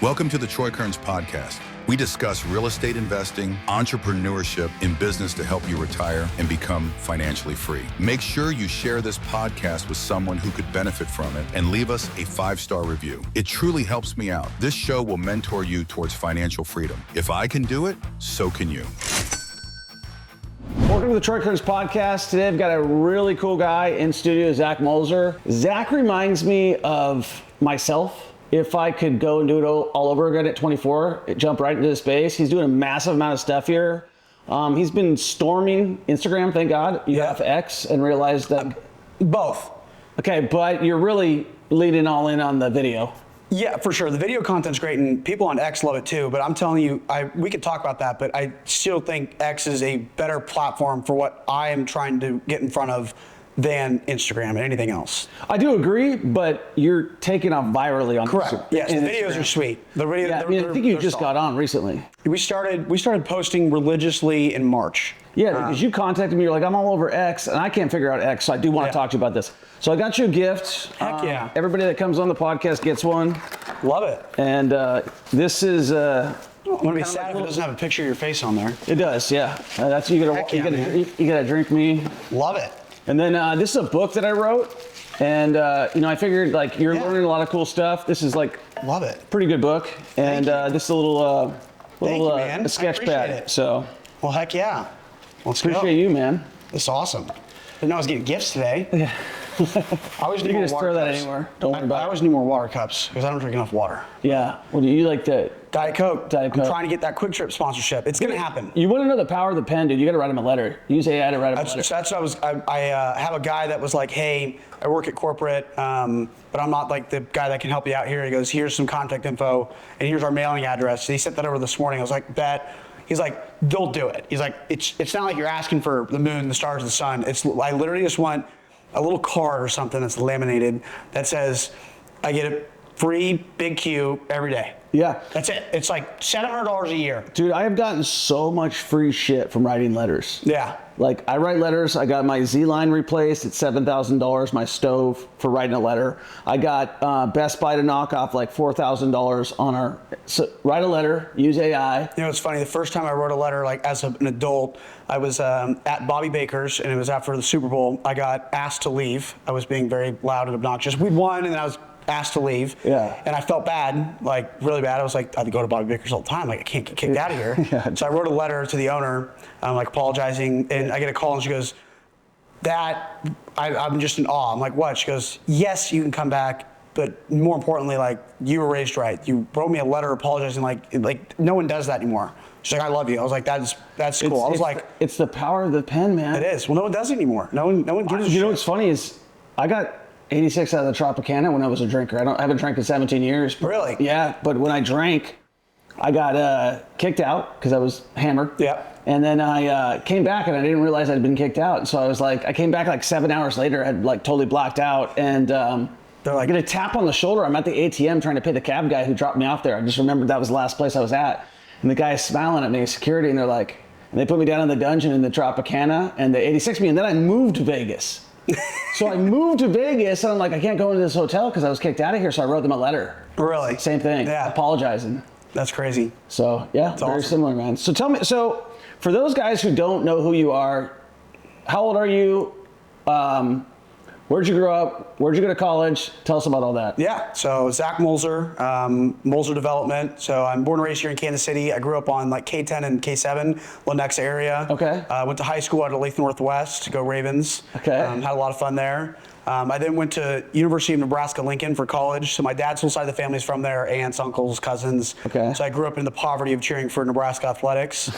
Welcome to the Troy Kearns Podcast. We discuss real estate investing, entrepreneurship, and business to help you retire and become financially free. Make sure you share this podcast with someone who could benefit from it and leave us a 5-star review. It truly helps me out. This show will mentor you towards financial freedom. If I can do it, so can you. Welcome to the Troy Kearns Podcast. Today I've got a really cool guy in studio, Zach Molzer. Zach reminds me of myself. If I could go and do it all over again at 24, jump right into the space. He's doing a massive amount of stuff here. He's been storming Instagram, thank God. You have X and realized that... Both. Okay, but you're really leading all in on the video. Yeah, for sure. The video content's great, and people on X love it too. But I'm telling you, we could talk about that, but I still think X is a better platform for what I am trying to get in front of than Instagram and anything else. I do agree, but you're taking off virally on Correct. Instagram. Yes, the videos are sweet. The video. Yeah, I think you just got on recently. We started posting religiously in March. Yeah, because you contacted me, you're like, I'm all over X, and I can't figure out X, so I do want to talk to you about this. So I got you a gift. Heck yeah. Everybody that comes on the podcast gets one. Love it. And this is... I'm gonna be sad if it doesn't have a picture of your face on there. It does, yeah. That's you gotta drink me. Love it. And then this is a book that I wrote, and I figured like you're learning a lot of cool stuff. This is like love it. Pretty good book, and this is a little a sketch pad. It. So well, heck yeah. Let's appreciate you, man. This is awesome. Didn't know I was getting gifts today. Yeah. I always need you can more just water throw that cups. anywhere. Don't worry about it. I always need more water cups because I don't drink enough water. Yeah. Well, do you like to? Diet Coke. Diet Coke. I'm trying to get that Quick Trip sponsorship. It's gonna happen. You want to know the power of the pen, dude? You got to write him a letter. Use AI to write him a letter. That's what I have a guy that was like, hey, I work at corporate, but I'm not like the guy that can help you out here. He goes, here's some contact info, and here's our mailing address. And he sent that over this morning. I was like, bet. He's like, they'll do it. He's like, it's not like you're asking for the moon, the stars, the sun. I literally just want a little card or something that's laminated that says, I get a free Big Q every day. Yeah. That's it. It's like $700 a year. Dude, I have gotten so much free shit from writing letters. Yeah. Like, I write letters. I got my Z-line replaced at $7,000, my stove for writing a letter. I got Best Buy to knock off like $4,000 on our... So, write a letter, use AI. You know, it's funny. The first time I wrote a letter, like as an adult, I was at Bobby Baker's, and it was after the Super Bowl. I got asked to leave. I was being very loud and obnoxious. We'd won, and then I was asked to leave. Yeah. And I felt bad, like really bad. I was like, I had to go to Bobby Baker's all the time. Like, I can't get kicked out of here. Yeah. So I wrote a letter to the owner, like apologizing, and I get a call, and she goes, I'm just in awe. I'm like, what? She goes, yes, you can come back, but more importantly, like, you were raised right. You wrote me a letter apologizing, like no one does that anymore. She's like, I love you. I was like, that's cool. I was like, it's the power of the pen, man. it is. Well, no one does it anymore. No one gives a shit. You know what's funny is I got 86 out of the Tropicana when I was a drinker. I haven't drank in 17 years. Really? Yeah, but when I drank, I got kicked out because I was hammered. Yeah. And then I came back and I didn't realize I'd been kicked out. So I was like, I came back like 7 hours later, I had like totally blacked out, and they're like, I get a tap on the shoulder. I'm at the ATM trying to pay the cab guy who dropped me off there. I just remembered that was the last place I was at. And the guy's smiling at me, security, and they're like, and they put me down in the dungeon in the Tropicana, and they 86 me, and then I moved to Vegas. So I moved to Vegas, and I'm like, I can't go into this hotel because I was kicked out of here. So I wrote them a letter. Really? Same thing. Yeah. Apologizing. That's crazy. So yeah, That's very awesome. similar, man. So tell me, so for those guys who don't know who you are, how old are you? Where'd you grow up? Where'd you go to college? Tell us about all that. Yeah, so Zach Molzer, Molzer Development. So I'm born and raised here in Kansas City. I grew up on like K10 and K7, Lenexa area. Okay. Went to high school out of Lake Northwest, go Ravens. Okay. Had a lot of fun there. I then went to University of Nebraska-Lincoln for college. So my dad's whole side of the family's from there, aunts, uncles, cousins. Okay. So I grew up in the poverty of cheering for Nebraska athletics.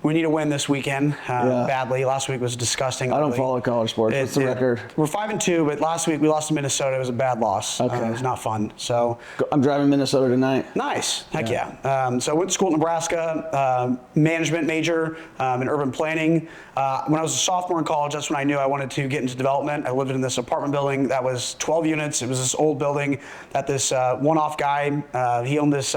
We need a win this weekend badly. Last week was disgusting. I don't follow college sports. What's the record? We're 5-2, but last week we lost to Minnesota. It was a bad loss. Okay. It was not fun. So I'm driving Minnesota tonight. nice. Heck yeah. So I went to school in Nebraska, management major in urban planning. When I was a sophomore in college, that's when I knew I wanted to get into development. I lived in this apartment building that was 12 units. It was this old building that this one-off guy, he owned this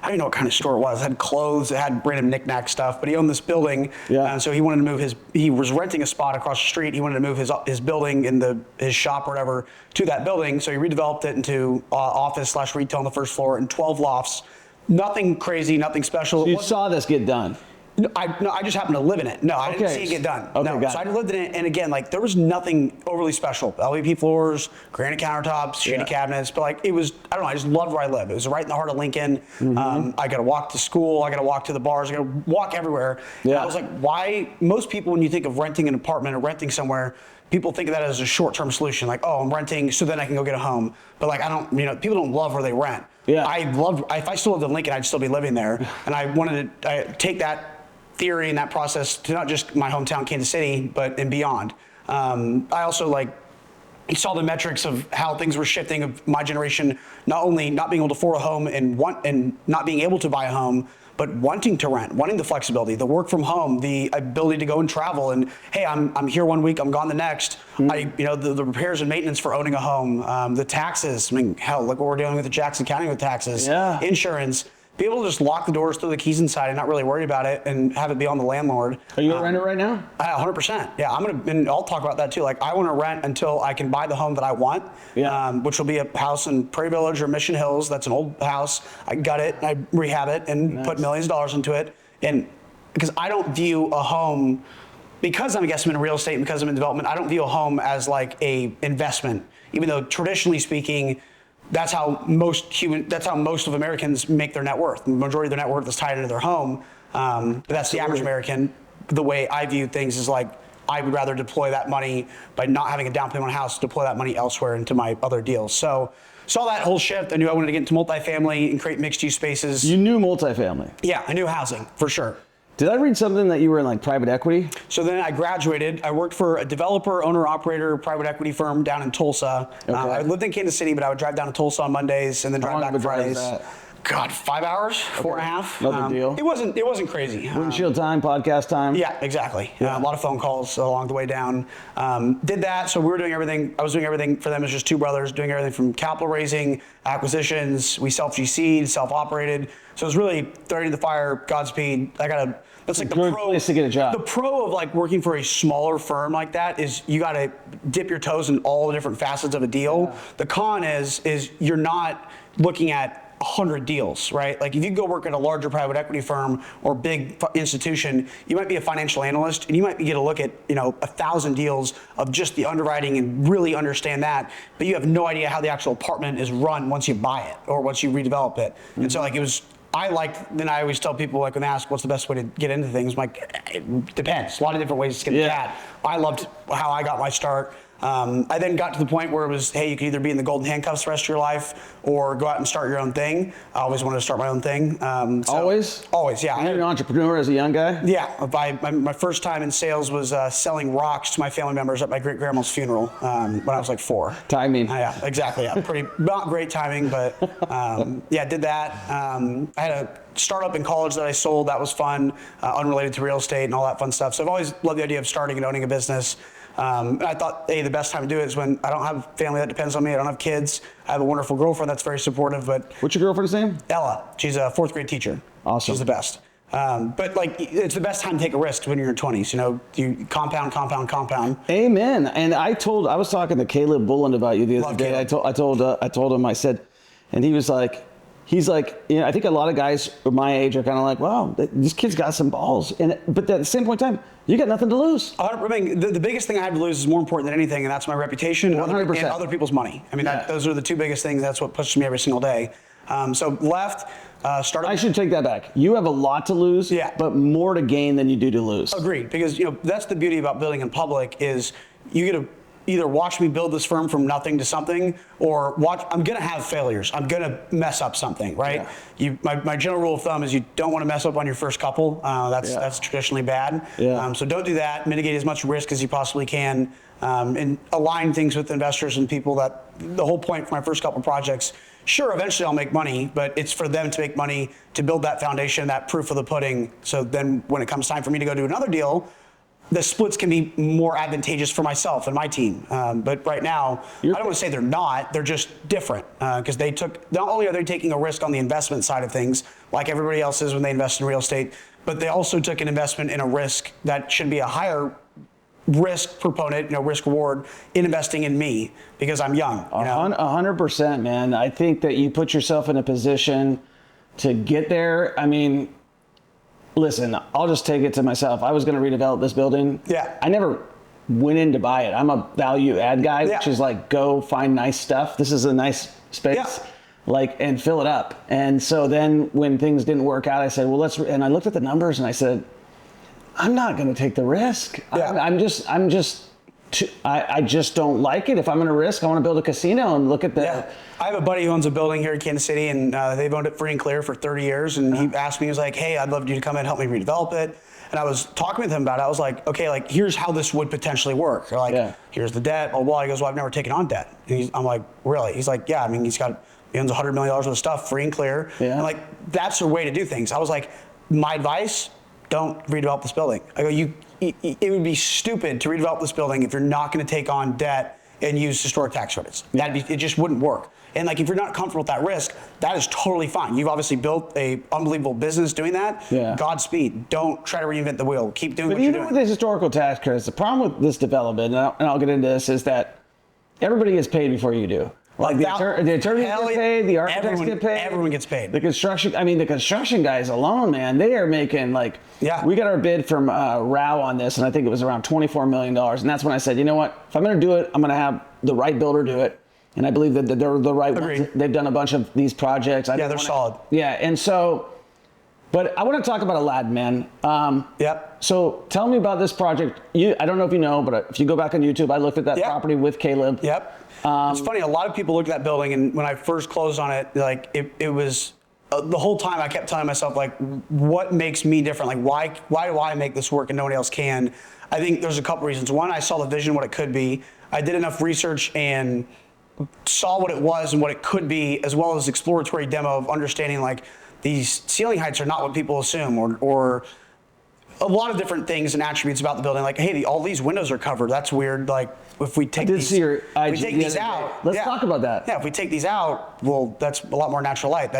I don't even know what kind of store it was. It had clothes, it had random knickknack stuff, but he owned this building. Yeah. And so he wanted to move he was renting a spot across the street. He wanted to move his building his shop or whatever to that building. So he redeveloped it into office/retail on the first floor and 12 lofts. Nothing crazy, nothing special. So you saw this get done. No, I just happened to live in it. No, I didn't see it get done. Okay, no, so I lived in it, and again, like there was nothing overly special. LVP floors, granite countertops, shady cabinets, but like it was, I don't know, I just loved where I lived. It was right in the heart of Lincoln. I got to walk to school, I got to walk to the bars, I got to walk everywhere. Yeah. And I was like, why? Most people, when you think of renting an apartment or renting somewhere, people think of that as a short-term solution, like, oh, I'm renting so then I can go get a home. But like, people don't love where they rent. Yeah. If I still lived in Lincoln, I'd still be living there, and I wanted to take that theory and that process to not just my hometown, Kansas City, but and beyond. I also saw the metrics of how things were shifting of my generation, not only not being able to afford a home and not being able to buy a home, but wanting to rent, wanting the flexibility, the work from home, the ability to go and travel. And hey, I'm here one week, I'm gone the next. The repairs and maintenance for owning a home, the taxes. I mean, hell, look what we're dealing with the Jackson County with taxes, insurance. Be able to just lock the doors, throw the keys inside, and not really worry about it, and have it be on the landlord. Are you a renter right now? 100%. Yeah, and I'll talk about that too. Like, I want to rent until I can buy the home that I want. Which will be a house in Prairie Village or Mission Hills. That's an old house. I gut it, I rehab it, and put millions of dollars into it. And because I don't view a home, because I'm in real estate and because I'm in development, I don't view a home as like a investment. Even though traditionally speaking, that's how most of Americans make their net worth. The majority of their net worth is tied into their home. But that's the average American. The way I view things is like, I would rather deploy that money by not having a down payment on a house, deploy that money elsewhere into my other deals. So saw that whole shift. I knew I wanted to get into multifamily and create mixed use spaces. You knew multifamily? Yeah, I knew housing for sure. Did I read something that you were in like private equity? So then I graduated. I worked for a developer, owner, operator, private equity firm down in Tulsa. Okay. I lived in Kansas City, but I would drive down to Tulsa on Mondays and then drive back Fridays. That? God, 5 hours, 4.5. No big deal. It wasn't crazy. Windshield time, podcast time. Yeah, exactly. A lot of phone calls along the way down. Did that. So we were doing everything. I was doing everything for them as just two brothers, doing everything from capital raising, acquisitions. We self-GC'd, self-operated. So it was really throwing the fire, Godspeed. That's like the good pro place to get a job. The pro of like working for a smaller firm like that is you got to dip your toes in all the different facets of a deal. Yeah. The con is you're not looking at 100 deals, right? Like if you go work at a larger private equity firm or big institution, you might be a financial analyst and you might get a look at 1,000 deals of just the underwriting and really understand that, but you have no idea how the actual apartment is run once you buy it or once you redevelop it. And so like then I always tell people, like when they ask what's the best way to get into things, I'm like, it depends. A lot of different ways to skin the cat. I loved how I got my start. I then got to the point where it was, hey, you can either be in the golden handcuffs the rest of your life or go out and start your own thing. I always wanted to start my own thing. Always? Always, yeah. You're an entrepreneur as a young guy? Yeah. My first time in sales was selling rocks to my family members at my great-grandma's funeral when I was like 4. Timing. Yeah, exactly. Yeah. Not great timing, but did that. I had a startup in college that I sold. That was fun, unrelated to real estate and all that fun stuff. So I've always loved the idea of starting and owning a business. And I thought, hey, the best time to do it is when I don't have family that depends on me. I don't have kids. I have a wonderful girlfriend that's very supportive. But what's your girlfriend's name? Ella. She's a 4th grade teacher. Awesome. She's the best. But like, it's the best time to take a risk when you're in your 20s. You compound. Amen. And I was talking to Caleb Bullen about you the other day. I told him, I said, and he was like, he's like, I think a lot of guys my age are kind of like, wow, this kid's got some balls. But at the same point in time, you got nothing to lose. I mean, the biggest thing I have to lose is more important than anything, and that's my reputation and other people's money. I mean, those are the two biggest things. That's what pushes me every single day. So left, started. I should take that back. You have a lot to lose, but more to gain than you do to lose. Agreed, because that's the beauty about building in public is you get to either watch me build this firm from nothing to something, or I'm going to have failures. I'm going to mess up something, right? Yeah. My general rule of thumb is you don't want to mess up on your first couple. That's traditionally bad. Yeah. So don't do that. Mitigate as much risk as you possibly can, and align things with investors and people. That the whole point for my first couple projects. Sure, eventually I'll make money, but it's for them to make money to build that foundation, that proof of the pudding. So then when it comes time for me to go do another deal, the splits can be more advantageous for myself and my team. But right now, I don't want to say they're not, they're just different because not only are they taking a risk on the investment side of things, like everybody else is when they invest in real estate, but they also took an investment in a risk that should be a higher risk proponent, risk reward in investing in me because I'm young. 100%, man. I think that you put yourself in a position to get there. I mean, listen, I'll just take it to myself. I was going to redevelop this building. Yeah. I never went in to buy it. I'm a value add guy, which is like, go find nice stuff. This is a nice space, and fill it up. And so then when things didn't work out, I said, well, and I looked at the numbers and I said, I'm not going to take the risk. Yeah. I just don't like it. If I'm going to risk, I want to build a casino and look at the. Yeah. I have a buddy who owns a building here in Kansas City, and they've owned it free and clear for 30 years. And he asked me, he was like, "Hey, I'd love you to come in and help me redevelop it." And I was talking with him about it. I was like, "Okay, like here's how this would potentially work. Or like, here's the debt." Blah, blah. He goes, "Well, I've never taken on debt." And I'm like, "Really?" He's like, "Yeah. I mean, he owns $100 million worth of stuff free and clear." Yeah. And like that's a way to do things. I was like, my advice: don't redevelop this building. I go, it would be stupid to redevelop this building if you're not going to take on debt and use historic tax credits. It just wouldn't work. And like if you're not comfortable with that risk, that is totally fine. You've obviously built a unbelievable business doing that. Yeah. Godspeed. Don't try to reinvent the wheel. Keep doing what you're doing. But even with the historical tax credits, the problem with this development, and I'll get into this, is that everybody gets paid before you do. Like the attorneys get paid, the architects get paid. Everyone gets paid. The construction guys alone, man, they are making we got our bid from Rao on this, and I think it was around $24 million. And that's when I said, you know what, if I'm going to do it, I'm going to have the right builder do it. And I believe that they're the right ones. They've done a bunch of these projects. They're solid. Yeah, and so, but I want to talk about Aladdin, man. So tell me about this project. I don't know if you know, but if you go back on YouTube, I looked at that property with Caleb. It's funny, a lot of people look at that building, and when I first closed on it, like it was the whole time I kept telling myself, like, what makes me different? Like, why do I make this work and nobody else can? I think there's a couple reasons. One, I saw the vision, what it could be. I did enough research and saw what it was and what it could be, as well as exploratory demo of understanding like these ceiling heights are not what people assume, or a lot of different things and attributes about the building. Like, hey, all these windows are covered. That's weird. Like, if we take these out, let's talk about that. Yeah, if we take these out, well, that's a lot more natural light.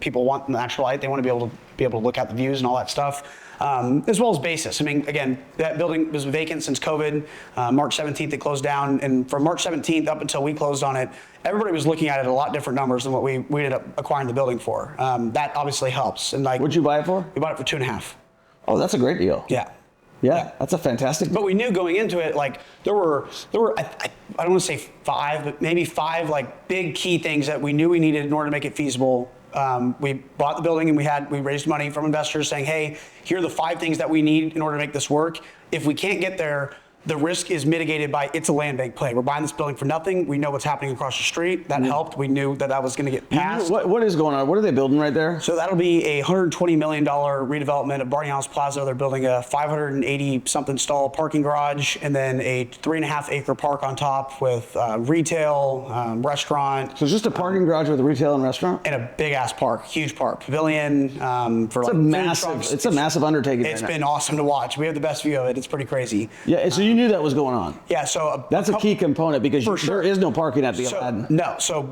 People want natural light. They want to be able to look at the views and all that stuff, as well as basis. I mean, again, that building was vacant since COVID. March 17th, it closed down, and from March 17th up until we closed on it, everybody was looking at it at a lot different numbers than what we ended up acquiring the building for. That obviously helps. And like, what'd you buy it for? We bought it for 2.5. Oh, that's a great deal. Yeah, that's a fantastic deal. But we knew going into it, like there were I don't want to say 5, but maybe 5 like big key things that we knew we needed in order to make it feasible. We bought the building and we raised money from investors saying, hey, here are the 5 things that we need in order to make this work. If we can't get there, the risk is mitigated by it's a land bank play. We're buying this building for nothing. We know what's happening across the street. That helped. We knew that was going to get passed. What is going on? What are they building right there? So that'll be a $120 million redevelopment of Barney House Plaza. They're building a 580-something stall parking garage and then a 3.5-acre park on top with retail, restaurant. So it's just a parking garage with a retail and restaurant? And a big-ass park, huge park. Pavilion for it's like it's a massive undertaking. It's been awesome to watch. We have the best view of it. It's pretty crazy. Yeah, so you knew that was going on. Yeah, so that's a key component because there is no parking at the Aladdin. No, so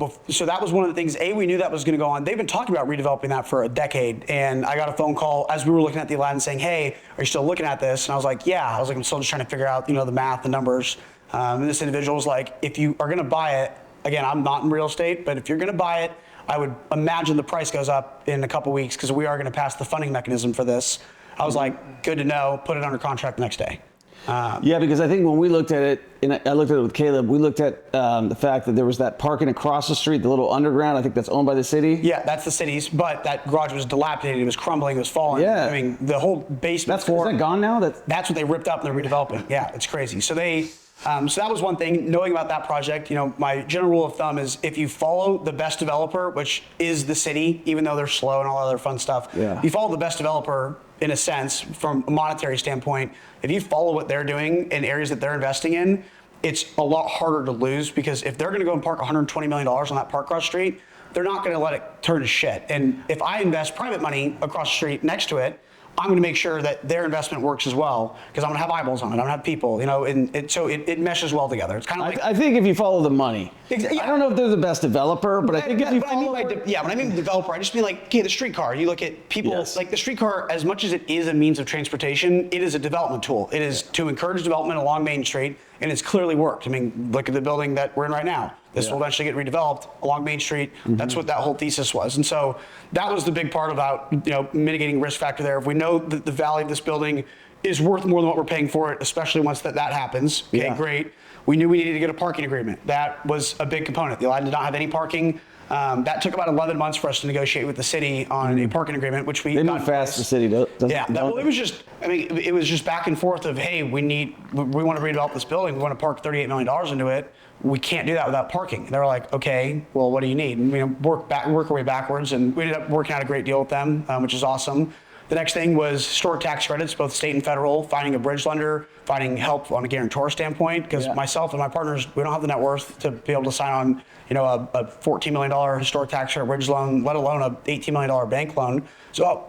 that was one of the things. We knew that was going to go on. They've been talking about redeveloping that for a decade, and I got a phone call as we were looking at the Aladdin saying, "Hey, are you still looking at this?" And I was like, "Yeah." I was like, "I'm still just trying to figure out, the math, the numbers." And this individual was like, "If you are going to buy it, again, I'm not in real estate, but if you're going to buy it, I would imagine the price goes up in a couple weeks because we are going to pass the funding mechanism for this." I was like, "Good to know." Put it under contract the next day. Yeah, because I think when we looked at it, and I looked at it with Caleb, we looked at the fact that there was that parking across the street, the little underground, I think that's owned by the city. Yeah, that's the city's, but that garage was dilapidated, it was crumbling, it was falling. Yeah. I mean, the whole basement. Is that gone now? That's what they ripped up and they're redeveloping. Yeah, it's crazy. So so that was one thing, knowing about that project. My general rule of thumb is if you follow the best developer, which is the city, even though they're slow and all other fun stuff, you follow the best developer in a sense from a monetary standpoint. If you follow what they're doing in areas that they're investing in, it's a lot harder to lose because if they're going to go and park $120 million on that park across the street, they're not going to let it turn to shit. And if I invest private money across the street next to it, I'm going to make sure that their investment works as well, because I'm going to have eyeballs on it. I'm going to have people, and so it meshes well together. It's kind of like, I think if you follow the money, Yeah. I don't know if they're the best developer, but I think if you follow, when I mean developer, I just mean like, okay, the streetcar. You look at people, Yes. like the streetcar, as much as it is a means of transportation, it is a development tool. It is to encourage development along Main Street, and it's clearly worked. I mean, look at the building that we're in right now. This will eventually get redeveloped along Main Street. That's what that whole thesis was. And so that was the big part about, mitigating risk factor there. If we know that the value of this building is worth more than what we're paying for it, especially once that happens, okay, great. We knew we needed to get a parking agreement. That was a big component. The line did not have any parking. That took about 11 months for us to negotiate with the city on a parking agreement, which we they got move fast. The city does. Yeah, it was just, it was just back and forth of, hey, we want to redevelop this building. We want to park $38 million into it. We can't do that without parking. And they were like, okay, well, what do you need? And work our way backwards, and we ended up working out a great deal with them, which is awesome. The next thing was historic tax credits, both state and federal, finding a bridge lender, finding help on a guarantor standpoint, because myself and my partners, we don't have the net worth to be able to sign on, a $14 million historic tax credit bridge loan, let alone a $18 million bank loan. So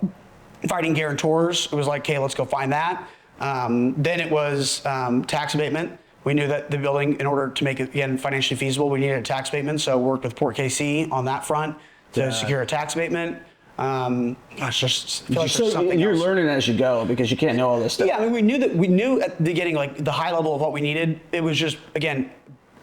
finding guarantors, it was like, okay, let's go find that. Then it was tax abatement. We knew that the building, in order to make it, again, financially feasible, we needed a tax abatement. So worked with Port KC on that front to secure a tax abatement. Just feel like there's something you're else. learning as you go, because you can't know all this stuff. Yeah, we knew at the beginning, like the high level of what we needed. It was just, again,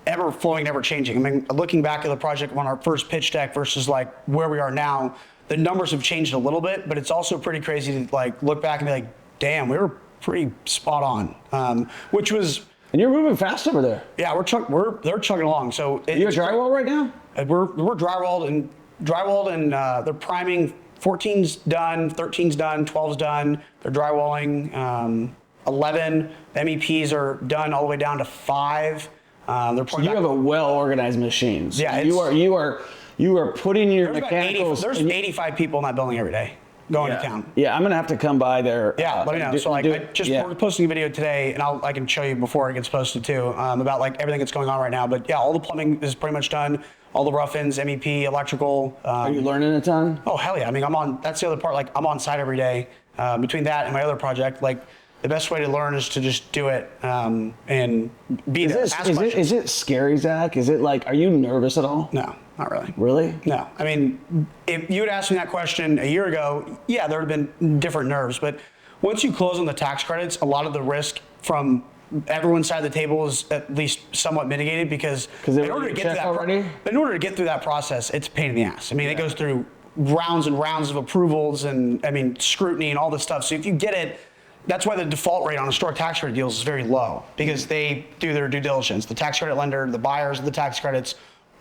ever flowing, ever changing. Looking back at the project on our first pitch deck versus like where we are now, the numbers have changed a little bit, but it's also pretty crazy to like look back and be like, damn, we were pretty spot on, which was. And you're moving fast over there. Yeah, they're chugging along. So You're drywall right now? We're drywalled and they're priming. 14's done, 13's done, 12's done. They're drywalling. 11 MEPs are done all the way down to 5. They're So you have a well-organized machine. So Yeah, you are putting your there's mechanicals. there's 85 people in that building every day going to town. Yeah, I'm gonna have to come by there. Yeah, let me know. So we're posting a video today, and I can show you before it gets posted too, about like everything that's going on right now. But yeah, all the plumbing is pretty much done. All the rough-ins, MEP, electrical. Are you learning a ton? Oh hell yeah! That's the other part. Like I'm on site every day. Between that and my other project, like the best way to learn is to just do it and be there. Is it scary, Zach? Is it like, are you nervous at all? No, not really. Really? No. If you had asked me that question a year ago, yeah, there would have been different nerves. But once you close on the tax credits, a lot of the risk from everyone's side of the table is at least somewhat mitigated, because in order to get through that process, it's a pain in the ass. It goes through rounds and rounds of approvals and scrutiny and all this stuff. So if you get it, that's why the default rate on historic tax credit deals is very low, because they do their due diligence. The tax credit lender, the buyers of the tax credits,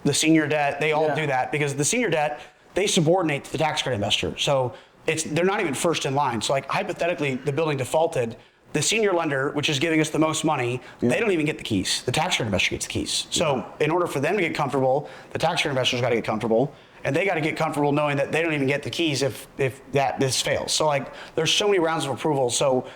the senior debt, they all do that, because the senior debt, they subordinate to the tax credit investor. So they're not even first in line. So like hypothetically, the building defaulted, the senior lender, which is giving us the most money, they don't even get the keys. The tax credit investor gets the keys. So in order for them to get comfortable, the tax credit investor's got to get comfortable, and they got to get comfortable knowing that they don't even get the keys if this fails. So like there's so many rounds of approval. So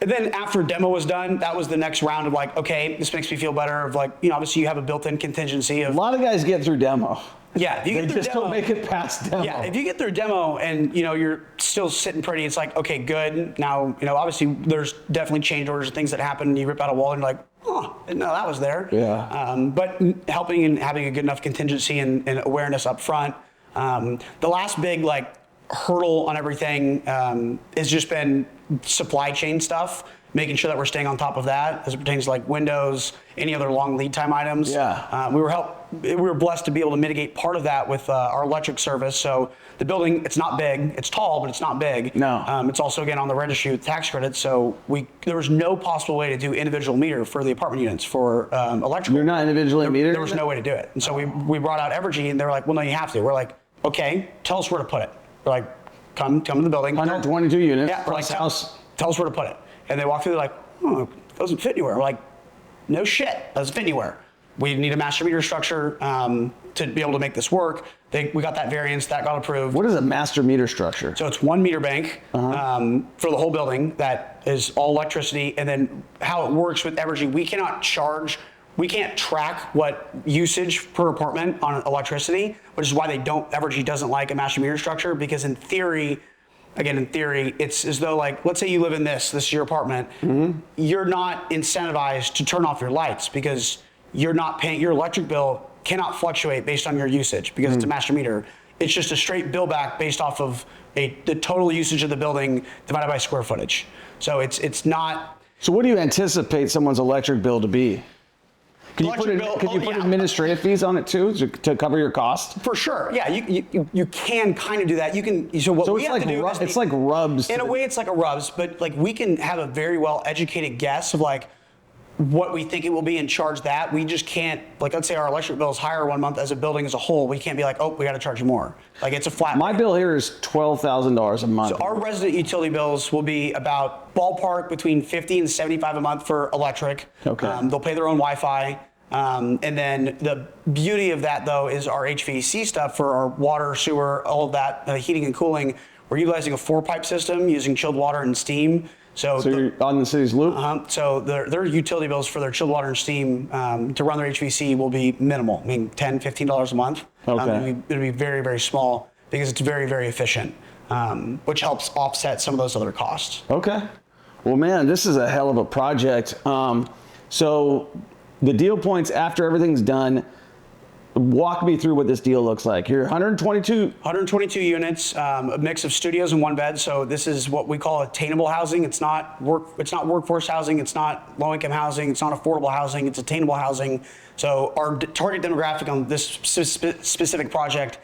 and then after demo was done, that was the next round of like, okay, this makes me feel better. Of like, obviously you have a built-in contingency of. A lot of guys get through demo. Yeah, if you get through just demo, don't make it past demo. Yeah, if you get through demo and you're still sitting pretty, it's like, okay, good. Now, obviously there's definitely change orders and things that happen. You rip out a wall and you're like, oh, didn't know that was there. Yeah. But helping and having a good enough contingency and awareness up front. The last big hurdle on everything has just been supply chain stuff. Making sure that we're staying on top of that as it pertains to like windows, any other long lead time items. Yeah. We were blessed to be able to mitigate part of that with our electric service. So the building, it's not big. It's tall, but it's not big. No. It's also, again, on the registry with tax credits. So there was no possible way to do individual meter for the apartment units for electrical. You're not individually metered? There was no way to do it. And so we brought out Evergy, and they were like, well, no, you have to. We're like, okay, tell us where to put it. We're like, come to the building. 122 units. Yeah, we're like, tell us where to put it. And they walk through, they're like, oh, it doesn't fit anywhere. We're like, no shit, it doesn't fit anywhere. We need a master meter structure to be able to make this work. We got that variance, that got approved. What is a master meter structure? So it's 1 meter bank for the whole building that is all electricity. And then how it works with Evergy, we can't track what usage per apartment on electricity, which is why Evergy doesn't like a master meter structure, because in theory, again, in theory, it's as though like, let's say you live in this is your apartment. You're not incentivized to turn off your lights because you're not paying, your electric bill cannot fluctuate based on your usage because it's a master meter. It's just a straight bill back based off of the total usage of the building divided by square footage. So it's not. So what do you anticipate someone's electric bill to be? Can you put administrative fees on it too to cover your cost? For sure, yeah. You can kind of do that. You can. So what we have to do is it's like rubs. In a way, it's like a rubs, but like we can have a very well educated guess of like what we think it will be and charge that. We just can't, like, let's say our electric bill is higher one month as a building as a whole. We can't be like, oh, we got to charge you more. Like it's a flat. My bill here is $12,000 a month. So our resident utility bills will be about ballpark between $50 and $75 a month for electric. Okay. They'll pay their own Wi-Fi. And then the beauty of that though is our HVAC stuff for our water, sewer, all of that, heating and cooling. We're utilizing a 4-pipe system using chilled water and steam. So you're on the city's loop? So their utility bills for their chilled water and steam to run their HVAC will be minimal. I mean, $10, $15 a month. Okay. It'll be very, very small because it's very, very efficient, which helps offset some of those other costs. Okay. Well, man, this is a hell of a project. So the deal points after everything's done, walk me through what this deal looks like. Here, 122 units, a mix of studios and one bed. So this is what we call attainable housing. It's not workforce housing. It's not low-income housing. It's not affordable housing. It's attainable housing. So our target demographic on this specific project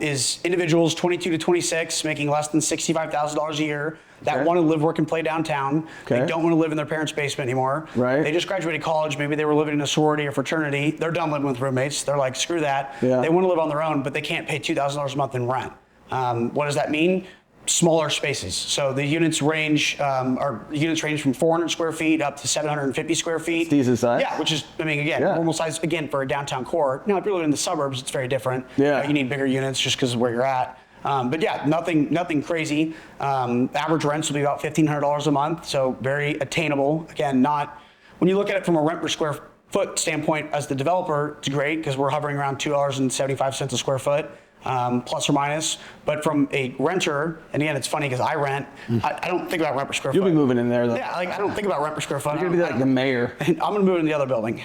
is individuals 22 to 26 making less than $65,000 a year that want to live, work, and play downtown. They don't want to live in their parents' basement anymore. Right. They just graduated college. Maybe they were living in a sorority or fraternity. They're done living with roommates. They're like, screw that. Yeah. They want to live on their own, but they can't pay $2,000 a month in rent. What does that mean? Smaller spaces. So the units range from 400 square feet up to 750 square feet. It's decent size. Yeah, which is, I mean, again, normal size, again, for a downtown core. Now, if you're living in the suburbs, it's very different. Yeah. You need bigger units just because of where you're at. But yeah, nothing crazy. Average rents will be about $1,500 a month, so very attainable. Again, not, when you look at it from a rent per square foot standpoint as the developer, it's great because we're hovering around $2.75 a square foot. Plus or minus, but from a renter, and again, it's funny because I rent, I don't think about rent per square foot. You'll be moving in there though. Yeah, like I don't think about rent per square foot. You're gonna be like the mayor. I'm gonna move in the other building,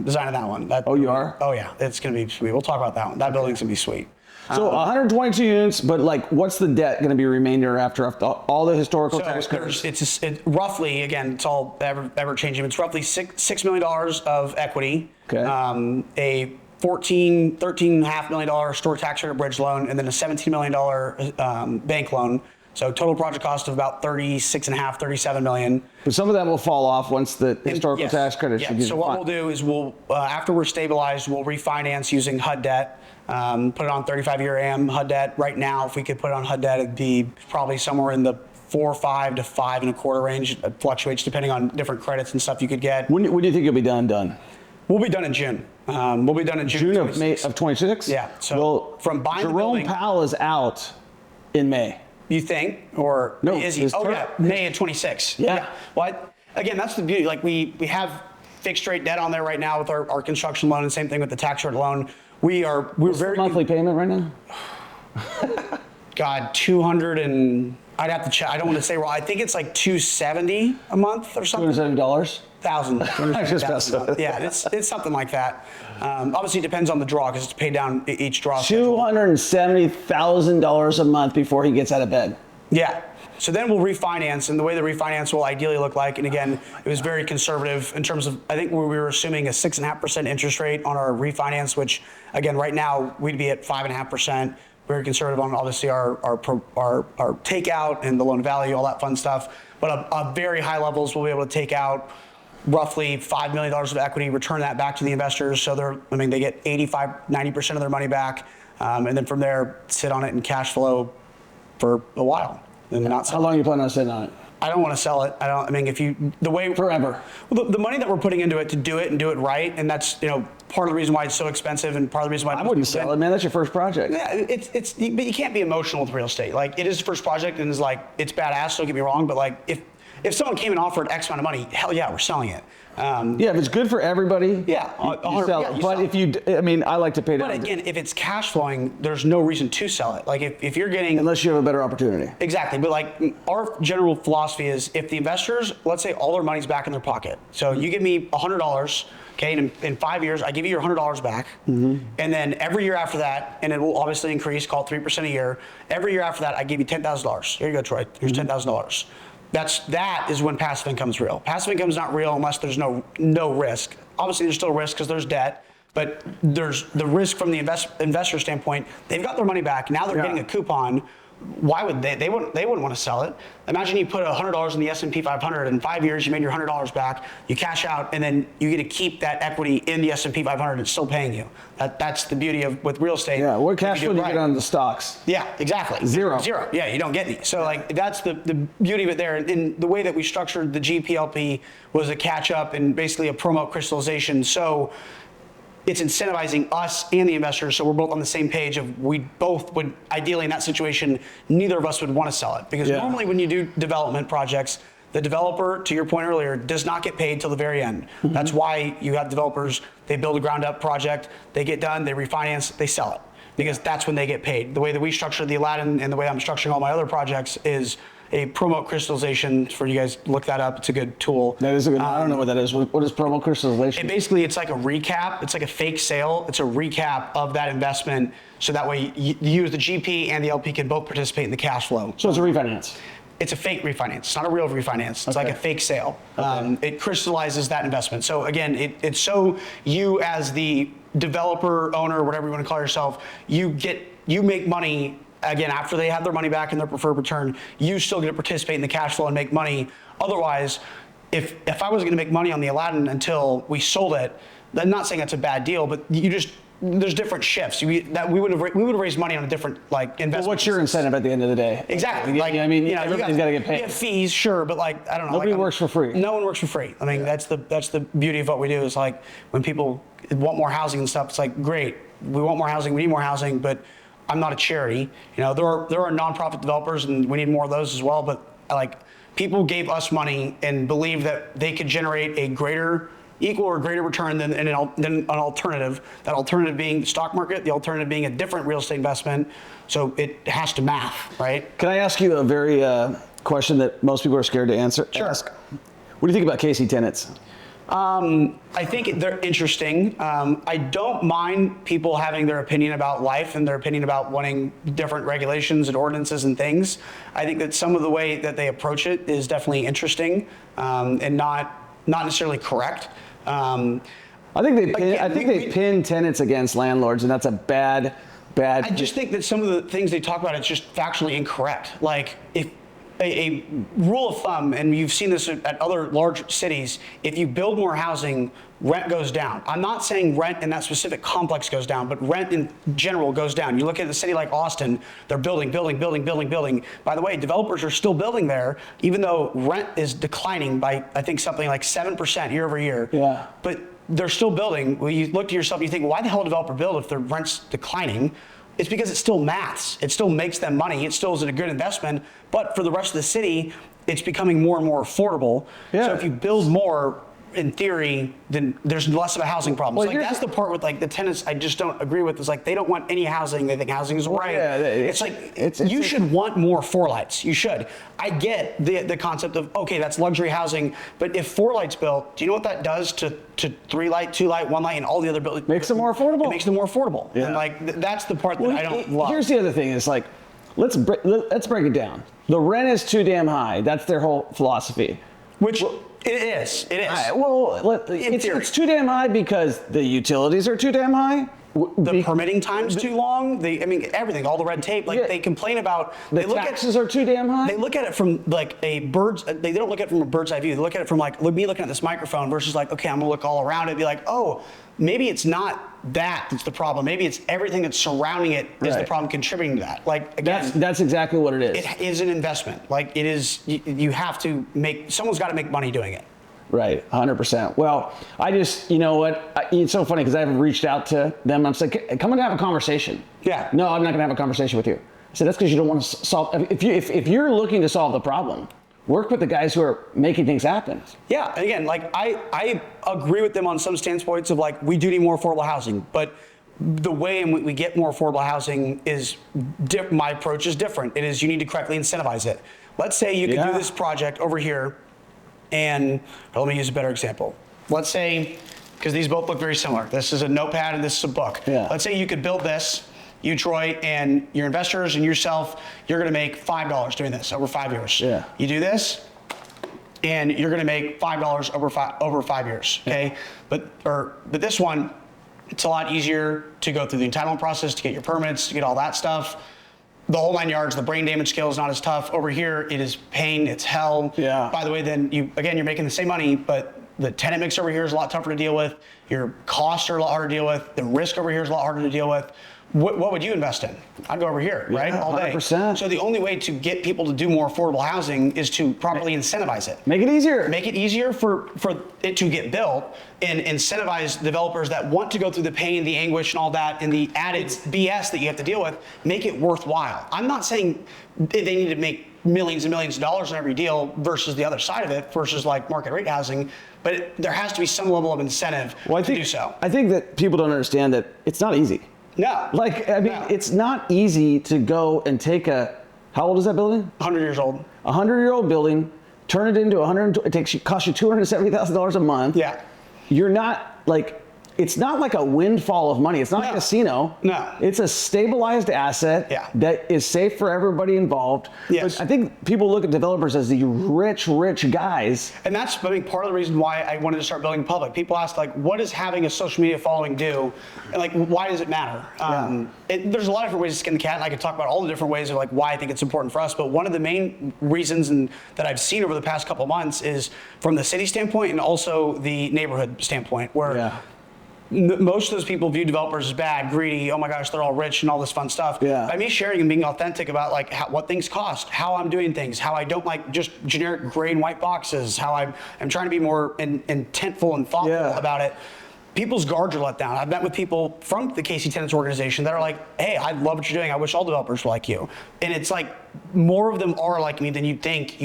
designing that one. Oh, you are? Oh yeah, it's gonna be sweet. We'll talk about that one. That building's gonna be sweet. So 122 units, but like, what's the debt going to be remainder after all the historical tax credits? It's roughly, again, it's all ever changing. It's roughly $6 million of equity. Okay. A $13.5 million store tax credit bridge loan, and then a $17 million bank loan. So total project cost of about $36.5, $37 million. But some of that will fall off once the historical tax credits. Yeah. So what we'll do is after we're stabilized, we'll refinance using HUD debt. Put it on 35-year AM HUD debt. Right now, if we could put it on HUD debt, it'd be probably somewhere in the 4.5 to 5.25 range. It fluctuates depending on different credits and stuff you could get. When do you think you'll be done? We'll be done in June. We'll be done in June of 26? Yeah. So from buying Jerome the building, Powell is out in May. You think? Or no, is he? Oh, yeah, May of 26. Yeah. Well, again, that's the beauty. Like we have fixed rate debt on there right now with our construction loan, and same thing with the tax credit loan. We're very monthly payment right now? God, 200 and I'd have to check. I don't want to say wrong. I think it's like $270 a month or something. $270? $1,000. Yeah, it's something like that. Obviously, it depends on the draw because it's paid down each draw. $270,000 a month before he gets out of bed. Yeah. So then we'll refinance, and the way the refinance will ideally look like, and again, it was very conservative in terms of, I think we were assuming a 6.5% interest rate on our refinance, which again, right now we'd be at 5.5%. Very conservative on obviously our takeout and the loan value, all that fun stuff. But at very high levels, we'll be able to take out roughly $5 million of equity, return that back to the investors. So they get 85-90% of their money back, and then from there sit on it in cash flow for a while. And not how long are you planning on sitting on it? I don't want to sell it. Forever. Well, the money that we're putting into it to do it and do it right, and that's part of the reason why it's so expensive, and part of the reason why I wouldn't sell it, man. That's your first project. Yeah, but you can't be emotional with real estate. Like, it is the first project, and it's badass. Don't get me wrong, but like, if if someone came and offered X amount of money, hell yeah, we're selling it. Yeah, if it's good for everybody, Yeah, you sell it. But if you, I mean, I like to pay down. But again, if it's cash flowing, there's no reason to sell it. Like if you're getting, unless you have a better opportunity. exactly. But like our general philosophy is, if the investors, let's say all their money's back in their pocket. So you give me $100, okay, and in 5 years, I give you your $100 back. And then every year after that, and it will obviously increase, call it 3% a year. Every year after that, I give you $10,000. Here you go, Troy. Here's $10,000. That is when passive income is real. Passive income is not real unless there's no risk. Obviously, there's still risk because there's debt, but there's the risk from the investor standpoint. They've got their money back. Now they're getting a coupon. Why would they wouldn't want to sell it. Imagine you put $100 in the S&P 500. In 5 years, you made your $100 back. You cash out, and then you get to keep that equity in the S&P 500. It's still paying you. That's the beauty of with real estate. Yeah, what cash flow do you get on the stocks? Yeah, exactly. Zero. Yeah, you don't get any. So like that's the beauty of it there. And the way that we structured the GPLP was a catch up and basically a promote crystallization. So it's incentivizing us and the investors, so we're both on the same page of, we both would, ideally in that situation, neither of us would want to sell it. Because normally when you do development projects, the developer, to your point earlier, does not get paid till the very end. That's why you have developers, they build a ground up project, they get done, they refinance, they sell it. Because that's when they get paid. The way that we structure the Aladdin and the way I'm structuring all my other projects is a promo crystallization. For you guys, look that up. It's a good tool. That is a good. I don't know what that is. What is promo crystallization? Basically, it's like a recap. It's like a fake sale. It's a recap of that investment, so that way you as the GP and the LP can both participate in the cash flow. So it's a refinance. It's a fake refinance. It's not a real refinance. It's like a fake sale. It crystallizes that investment. So again, it's so you as the developer, owner, whatever you want to call yourself, you make money. Again, after they have their money back in their preferred return, you still get to participate in the cash flow and make money. Otherwise, if I wasn't going to make money on the Aladdin until we sold it, I'm not saying that's a bad deal, but there's different shifts. We would have raised money on a different investment. Well, what's your incentive at the end of the day? Exactly. I mean, everybody's got to get paid. You have fees, sure, but I don't know. Nobody works for free. No one works for free. I mean, that's the beauty of what we do. Is like when people want more housing and stuff, it's like, great, we want more housing, we need more housing, but I'm not a charity. There are nonprofit developers, and we need more of those as well. But people gave us money and believed that they could generate a equal or greater return than an alternative. That alternative being the stock market, the alternative being a different real estate investment. So it has to math, right? Can I ask you a very question that most people are scared to answer? Sure. What do you think about KC tenants? I think they're interesting. I don't mind people having their opinion about life and their opinion about wanting different regulations and ordinances and things. I think that some of the way that they approach it is definitely interesting and not necessarily correct. I think they pin tenants against landlords, and that's a bad. I just think that some of the things they talk about, it's just factually incorrect. Like if a rule of thumb, and you've seen this at other large cities, if you build more housing, rent goes down. I'm not saying rent in that specific complex goes down, but rent in general goes down. You look at a city like Austin, they're building. By the way, developers are still building there, even though rent is declining by, I think, something like 7% year over year. Yeah. But they're still building. Well, you look to yourself, you think, why the hell would a developer build if their rent's declining? It's because it still maths. It still makes them money. It still is a good investment. But for the rest of the city, it's becoming more and more affordable. Yeah. So if you build more, in theory, then there's less of a housing problem. Well, So that's the part with the tenants I just don't agree with. Is they don't want any housing. They think housing is right. Yeah, You should want more four lights. You should. I get the concept of, okay, that's luxury housing, but if four lights built, do you know what that does to 3 light, 2 light, 1 light, and all the other buildings? Makes them more affordable. It makes them more affordable. Yeah. And that's the part that I don't love. Here's the other thing: is let's break it down. The rent is too damn high. That's their whole philosophy. Which it is. It's too damn high because the utilities are too damn high. The permitting time's too long. Everything, all the red tape. They complain about. The taxes are too damn high. They look at it from a bird's. They don't look at it from a bird's eye view. They look at it from me looking at this microphone versus okay, I'm gonna look all around it and be like, oh, maybe it's not that's the problem. Maybe it's everything that's surrounding it is the problem, contributing to that. Again, that's exactly what it is. It is an investment. It is. You have to make. Someone's got to make money doing it. Right, 100%. Well, I just, you know what? It's so funny because I haven't reached out to them. I'm saying, come and have a conversation. Yeah. No, I'm not going to have a conversation with you. I said, that's because you don't want to solve. If you're looking to solve the problem, work with the guys who are making things happen. Yeah, and again, like I agree with them on some standpoints of like, we do need more affordable housing, but the way in which we get more affordable housing is, my approach is different. It is, you need to correctly incentivize it. Let's say you could do this project over here, and let me use a better example. Let's say, because these both look very similar. This is a notepad and this is a book. Yeah. Let's say you could build this, you, Troy, and your investors and yourself, you're gonna make $5 doing this over 5 years. Yeah. You do this, and you're gonna make $5 over 5 years, okay? But this one, it's a lot easier to go through the entitlement process, to get your permits, to get all that stuff. The whole 9 yards, the brain damage scale is not as tough. Over here, it is pain, it's hell. Yeah. By the way, then you're making the same money, but the tenant mix over here is a lot tougher to deal with. Your costs are a lot harder to deal with. The risk over here is a lot harder to deal with. What would you invest in? I'd go over here, right? All day. 100%. So the only way to get people to do more affordable housing is to properly incentivize it. Make it easier. Make it easier for it to get built, and incentivize developers that want to go through the pain, the anguish, and all that, and the added BS that you have to deal with. Make it worthwhile. I'm not saying they need to make millions and millions of dollars on every deal versus the other side of it, versus like market rate housing, but there has to be some level of incentive to do so. I think that people don't understand that it's not easy. No. Like, I mean, it's not easy to go and take how old is that building? 100 years old. 100-year-old building, turn it into costs you $270,000 a month. Yeah. You're not like, it's not like a windfall of money. It's not a casino. No. It's a stabilized asset that is safe for everybody involved. Yes. But I think people look at developers as the rich guys. And that's, I think, part of the reason why I wanted to start building in public. People ask, like, what does having a social media following do? And, like, why does it matter? There's a lot of different ways to skin the cat, and I could talk about all the different ways of, like, why I think it's important for us. But one of the main reasons that I've seen over the past couple of months is from the city standpoint and also the neighborhood standpoint, where most of those people view developers as bad, greedy, oh my gosh, they're all rich and all this fun stuff. By me sharing and being authentic about like what things cost, how I'm doing things, how I don't like just generic gray and white boxes, how I'm trying to be more intentful and thoughtful about it, people's guards are let down. I've met with people from the KC Tenants organization that are like, hey, I love what you're doing. I wish all developers were like you. And it's like, more of them are like me than you think.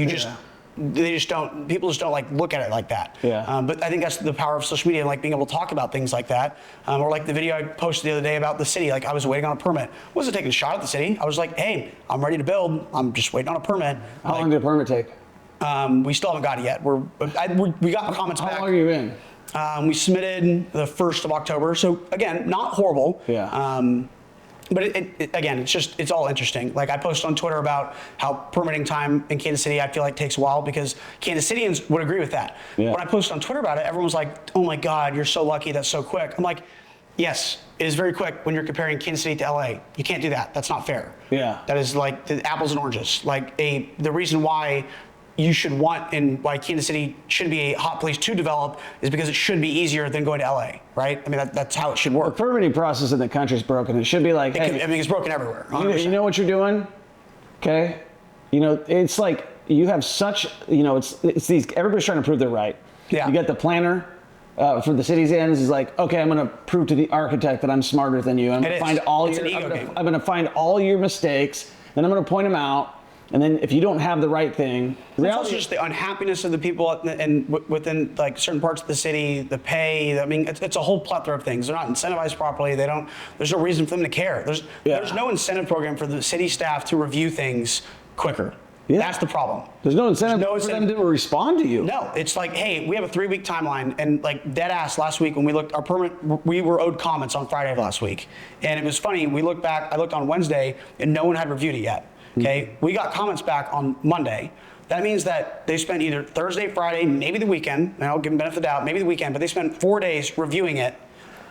People just don't like look at it like that. But I think that's the power of social media, and like being able to talk about things like that. Or like the video I posted the other day about the city, like I was waiting on a permit. I wasn't taking a shot at the city. I was like, hey, I'm ready to build. I'm just waiting on a permit. How long did a permit take? We still haven't got it yet. We got the comments back. How long are you in? We submitted the 1st of October. So again, not horrible. But again, it's all interesting. Like I posted on Twitter about how permitting time in Kansas City, I feel like takes a while, because Kansas Cityans would agree with that. When I posted on Twitter about it, everyone was like, oh my God, you're so lucky, that's so quick. I'm like, yes, it is very quick when you're comparing Kansas City to LA. You can't do that. That's not fair. That is like the apples and oranges. Like the reason why you should want, and why Kansas City should be a hot place to develop, is because it should be easier than going to LA, right? I mean, that's how it should work. The permitting process in the country is broken. It should be like, it's broken everywhere. You know what you're doing, okay? You know, it's like you have such, it's these, everybody's trying to prove they're right. You get the planner for the city's ends is like, okay, I'm going to prove to the architect that I'm smarter than you. I'm going to find all your mistakes, and I'm going to point them out. And then if you don't have the right thing, it's also just the unhappiness of the people and within like certain parts of the city, the pay. I mean, it's a whole plethora of things. They're not incentivized properly. There's no reason for them to care. There's no incentive program for the city staff to review things quicker. That's the problem. There's no incentive for them to respond to you. No, it's like, hey, we have a 3-week timeline, and like dead ass last week when we looked, our permit, we were owed comments on Friday of last week. And it was funny, we looked back, I looked on Wednesday, and no one had reviewed it yet. Okay, we got comments back on Monday. That means that they spent either Thursday, Friday, maybe the weekend, and I'll give them benefit of the doubt, maybe the weekend, but they spent 4 days reviewing it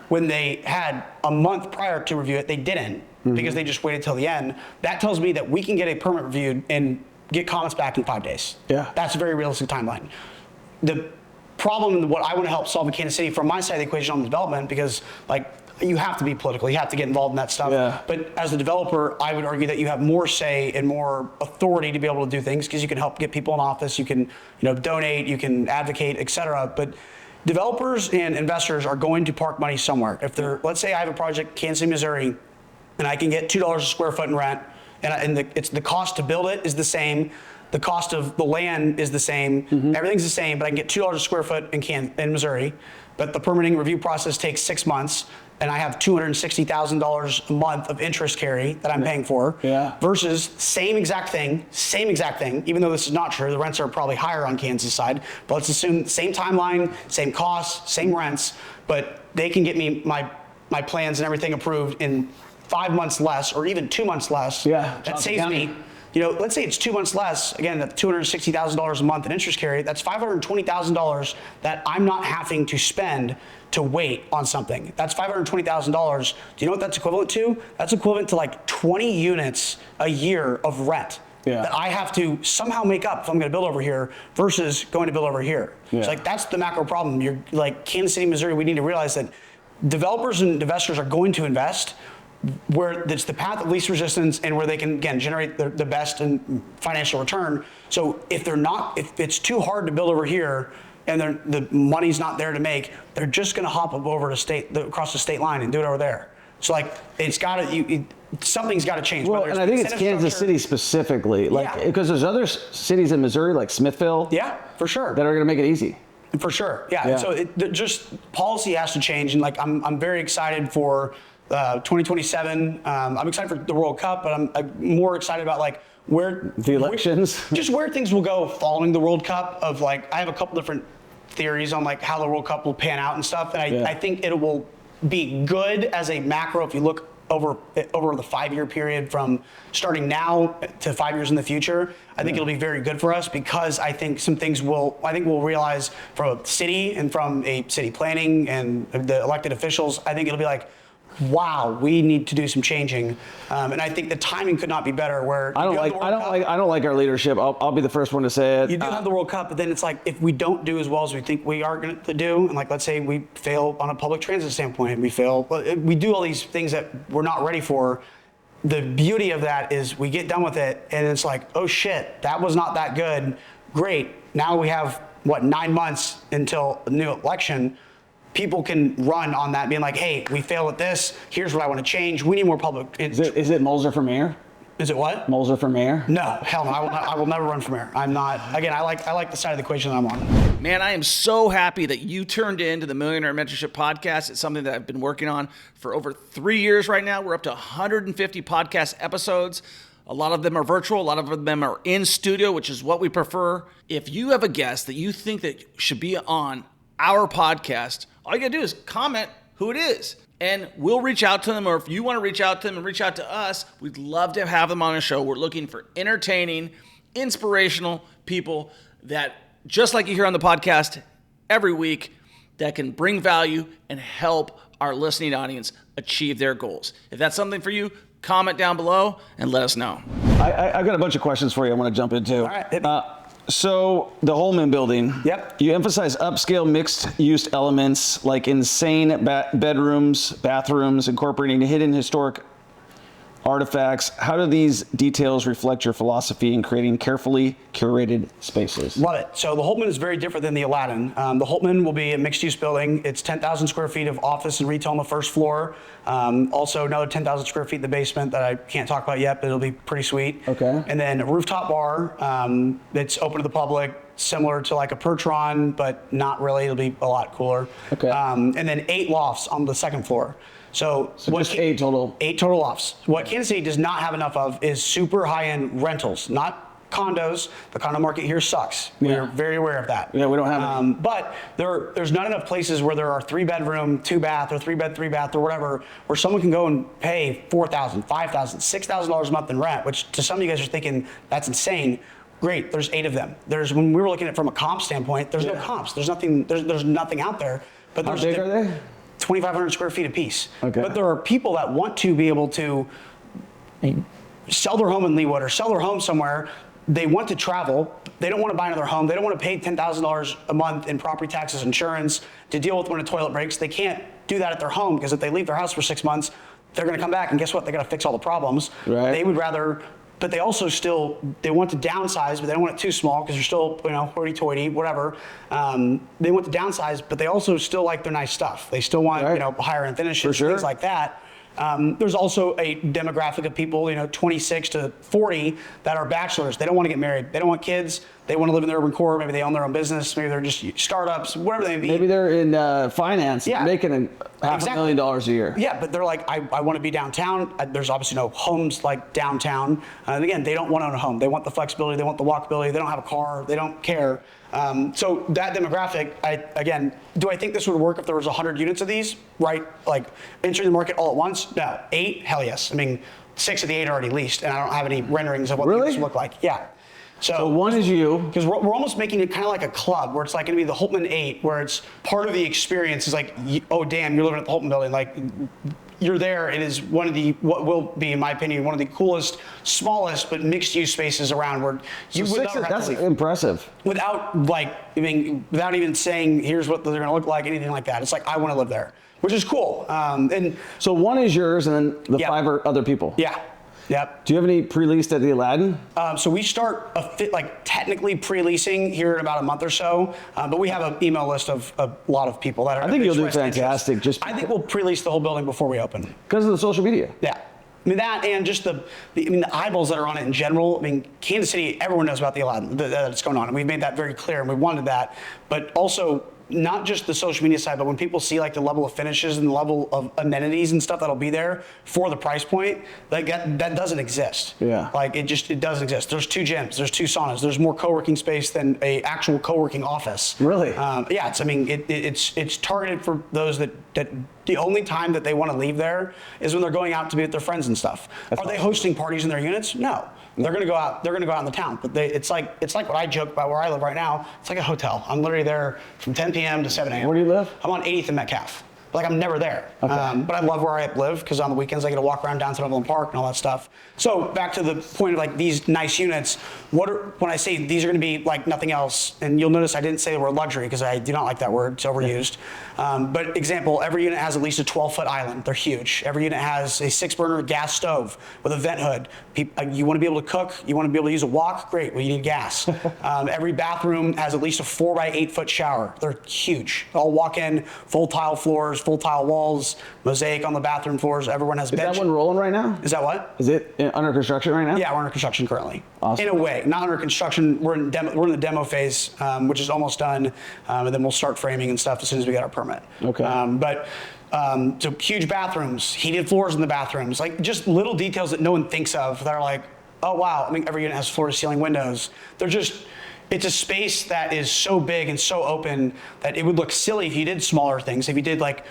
when they had a month prior to review it. They didn't, because they just waited till the end. That tells me that we can get a permit reviewed and get comments back in 5 days. That's a very realistic timeline. The problem, and what I want to help solve in Kansas City from my side of the equation on the development, because like, you have to be political. You have to get involved in that stuff. But as a developer, I would argue that you have more say and more authority to be able to do things, because you can help get people in office. You can, donate. You can advocate, etc. But developers and investors are going to park money somewhere. If they're, let's say I have a project, Kansas City, Missouri, and I can get $2 a square foot in rent, and it's the cost to build it is the same. The cost of the land is the same. Everything's the same, but I can get $2 a square foot in Missouri. But the permitting review process takes 6 months, and I have $260,000 a month of interest carry that I'm paying for. Yeah. Versus same exact thing, even though this is not true. The rents are probably higher on Kansas side, but let's assume same timeline, same costs, same rents, but they can get me my plans and everything approved in 5 months less, or even 2 months less. Yeah. That saves me. Let's say it's 2 months less, again, that's $260,000 a month in interest carry, that's $520,000 that I'm not having to spend to wait on something. That's $520,000. Do you know what that's equivalent to? That's equivalent to like 20 units a year of rent that I have to somehow make up if I'm gonna build over here versus going to build over here. It's like, that's the macro problem. You're like, Kansas City, Missouri, we need to realize that developers and investors are going to invest where it's the path of least resistance and where they can, again, generate the best and financial return. So if it's too hard to build over here and the money's not there to make, they're just going to hop up over across the state line and do it over there. So like, something's got to change. Well, and I think it's Kansas City specifically, because there's other cities in Missouri like Smithville. Yeah, for sure. That are going to make it easy. For sure, yeah. So just policy has to change, and like I'm very excited for 2027. I'm excited for the World Cup, but I'm more excited about like where the elections, just where things will go following the World Cup. Of like, I have a couple different theories on like how the World Cup will pan out and stuff, and I think it will be good as a macro if you look over the 5-year period from starting now to 5 years in the future. I think it'll be very good for us, because I think some things we'll realize from a city and from a city planning and the elected officials. I think it'll be like, wow, we need to do some changing, and I think the timing could not be better. Where I don't like our leadership. I'll be the first one to say it. You do have the World Cup, but then it's like, if we don't do as well as we think we are going to do, and like, let's say we fail on a public transit standpoint, we do all these things that we're not ready for. The beauty of that is we get done with it, and it's like, oh shit, that was not that good. Great, now we have 9 months until a new election. People can run on that, being like, hey, we failed at this. Here's what I want to change. We need more public. Is it Molzer for mayor? Is it what? Molzer for mayor? No, hell no. I will never run for mayor. I'm not. Again, I like the side of the equation that I'm on. Man, I am so happy that you turned in to the Millionaire Mentorship Podcast. It's something that I've been working on for over 3 years right now. We're up to 150 podcast episodes. A lot of them are virtual. A lot of them are in studio, which is what we prefer. If you have a guest that you think that should be on our podcast, all you gotta do is comment who it is, and we'll reach out to them. Or if you want to reach out to them and reach out to us, we'd love to have them on a show. We're looking for entertaining, inspirational people that, just like you hear on the podcast every week, that can bring value and help our listening audience achieve their goals. If that's something for you, comment down below and let us know. I've got a bunch of questions for you I want to jump into. All right. So the Holman building, you emphasize upscale mixed-use elements like insane bedrooms, bathrooms, incorporating hidden historic artifacts. How do these details reflect your philosophy in creating carefully curated spaces? Love it. So the Holtman is very different than the Aladdin. The Holtman will be a mixed-use building. It's 10,000 square feet of office and retail on the first floor. Also another 10,000 square feet in the basement that I can't talk about yet, but it'll be pretty sweet. Okay. And then a rooftop bar that's open to the public, similar to like a Pertron, but not really. It'll be a lot cooler. Okay. And then 8 lofts on the second floor. So just 8 total. 8 total lofts. What Kansas City does not have enough of is super high-end rentals, not condos. The condo market here sucks. We're very aware of that. Yeah, we don't have any. But there's not enough places where there are 3-bedroom, 2-bath, or 3-bed, 3-bath, or whatever, where someone can go and pay $4,000, $5,000, $6,000 a month in rent, which to some of you guys are thinking that's insane. Great, there's 8 of them. When we were looking at it from a comp standpoint, there's no comps. There's nothing out there. But How big are they? 2,500 square feet apiece. Okay. But there are people that want to be able to sell their home in Leawood or sell their home somewhere. They want to travel. They don't want to buy another home. They don't want to pay $10,000 a month in property taxes, insurance to deal with when a toilet breaks. They can't do that at their home, because if they leave their house for 6 months, they're going to come back, and guess what? They got to fix all the problems. Right. They would rather. But they also they want to downsize, but they don't want it too small, because they're still, hoity-toity, whatever. They want to downsize, but they also still like their nice stuff. They still want, higher end finishes, things like that. There's also a demographic of people, 26 to 40 that are bachelors. They don't want to get married. They don't want kids. They want to live in the urban core. Maybe they own their own business. Maybe they're just startups, whatever they may be. Maybe they're in finance, making $500,000 a year. Yeah, but they're like, I want to be downtown. There's obviously no homes like downtown. And again, they don't want to own a home. They want the flexibility. They want the walkability. They don't have a car. They don't care. So that demographic, do I think this would work if there was 100 units of these, right? Like entering the market all at once? No. 8? Hell yes. I mean, 6 of the 8 are already leased, and I don't have any renderings of what these look like. Yeah. So one is you. Because we're almost making it kind of like a club where it's like going to be the Holtman 8, where it's part of the experience is like, oh, damn, you're living at the Holtman building. Like, you're there. It is one of the, what will be, in my opinion, one of the coolest, smallest, but mixed-use spaces around where you would never have to leave. That's impressive. Without even saying, here's what they're going to look like, anything like that. It's like, I want to live there, which is cool. And so one is yours, and then the 5 are other people. Yeah. Yep. Do you have any pre-leased at the Aladdin? So we start technically pre-leasing here in about a month or so, but we have an email list of a lot of people that are. I think you'll do fantastic. I think we'll pre-lease the whole building before we open. Because of the social media. Yeah. I mean, that and just the eyeballs that are on it in general. I mean, Kansas City, everyone knows about the Aladdin that's going on, and we've made that very clear, and we wanted that. But also, not just the social media side, but when people see like the level of finishes and the level of amenities and stuff that'll be there for the price point, like that doesn't exist. Yeah. Like it doesn't exist. There's 2 gyms, there's 2 saunas, there's more co-working space than a actual co-working office. Really? Yeah. It's targeted for those that the only time that they want to leave there is when they're going out to be with their friends and stuff. Are they hosting parties in their units? No. They're going to go out. They're going to go out in the town. But it's like what I joke about where I live right now. It's like a hotel. I'm literally there from 10 p.m. to 7 a.m. Where do you live? I'm on 80th and Metcalf. Like I'm never there. Okay. But I love where I live because on the weekends I get to walk around downtown Overland Park and all that stuff. So back to the point of like these nice units. When I say these are going to be like nothing else, and you'll notice I didn't say the word luxury because I do not like that word. It's overused. But example, every unit has at least a 12-foot island. They're huge. Every unit has a 6-burner gas stove with a vent hood. You want to be able to cook. You want to be able to use a wok. Great. Well, you need gas. Every bathroom has at least a 4 by 8 foot shower. They're huge. All walk-in, full tile floors, full tile walls, mosaic on the bathroom floors. Everyone has bench. Is that one rolling right now? Is that what? Is it under construction right now? Yeah, we're under construction currently. Awesome. In a way, not under construction. We're in the demo phase, which is almost done, and then we'll start framing and stuff as soon as we get our permit. Okay. So huge bathrooms, heated floors in the bathrooms, like just little details that no one thinks of that are like, oh wow. I mean, every unit has floor-to-ceiling windows. It's a space that is so big and so open that it would look silly if you did smaller things. If you did like,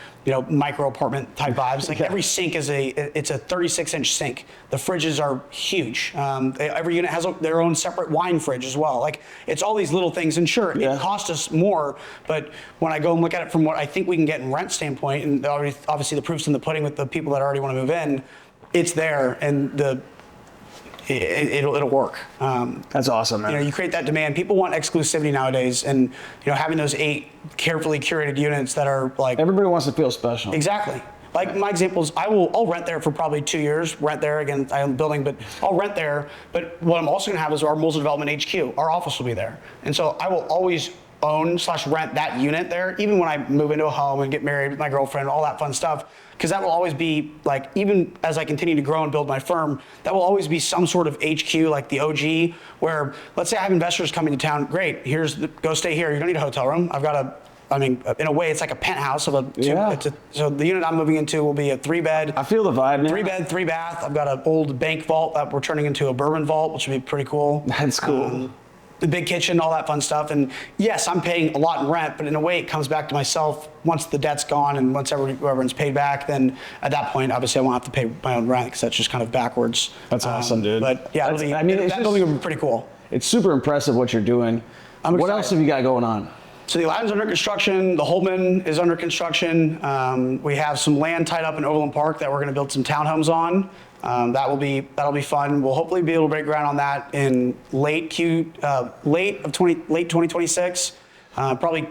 micro apartment type vibes, like every sink it's a 36-inch sink. The fridges are huge. Every unit has their own separate wine fridge as well. Like it's all these little things, and sure, it costs us more, but when I go and look at it from what I think we can get in rent standpoint, and obviously the proof's in the pudding with the people that already want to move in, it's there, and it'll work. That's awesome, man. You create that demand. People want exclusivity nowadays, and having those 8 carefully curated units that are like everybody wants to feel special. Exactly. Like my example is, I'll rent there for probably 2 years. Rent there again. I own the building, but I'll rent there. But what I'm also going to have is our Molzer Development HQ. Our office will be there, and so I will always own/rent that unit there, even when I move into a home and get married with my girlfriend, all that fun stuff. Because that will always be like, even as I continue to grow and build my firm, that will always be some sort of HQ, like the OG, where let's say I have investors coming to town. Great, go stay here. You don't need a hotel room. I've got in a way, it's like a penthouse of so the unit I'm moving into will be a 3-bed. I feel the vibe now. 3-bed, 3-bath. I've got an old bank vault that we're turning into a bourbon vault, which would be pretty cool. That's cool. The big kitchen, all that fun stuff. And yes, I'm paying a lot in rent, but in a way it comes back to myself once the debt's gone and once everyone's paid back. Then at that point, obviously I won't have to pay my own rent because that's just kind of backwards. That's awesome, dude. But yeah, that building will be pretty cool. It's super impressive what you're doing. What else have you got going on? So the Aladdin's under construction. The Holtman is under construction. We have some land tied up in Overland Park that we're going to build some townhomes on. That'll be fun. We'll hopefully be able to break ground on that in late 2026. Probably,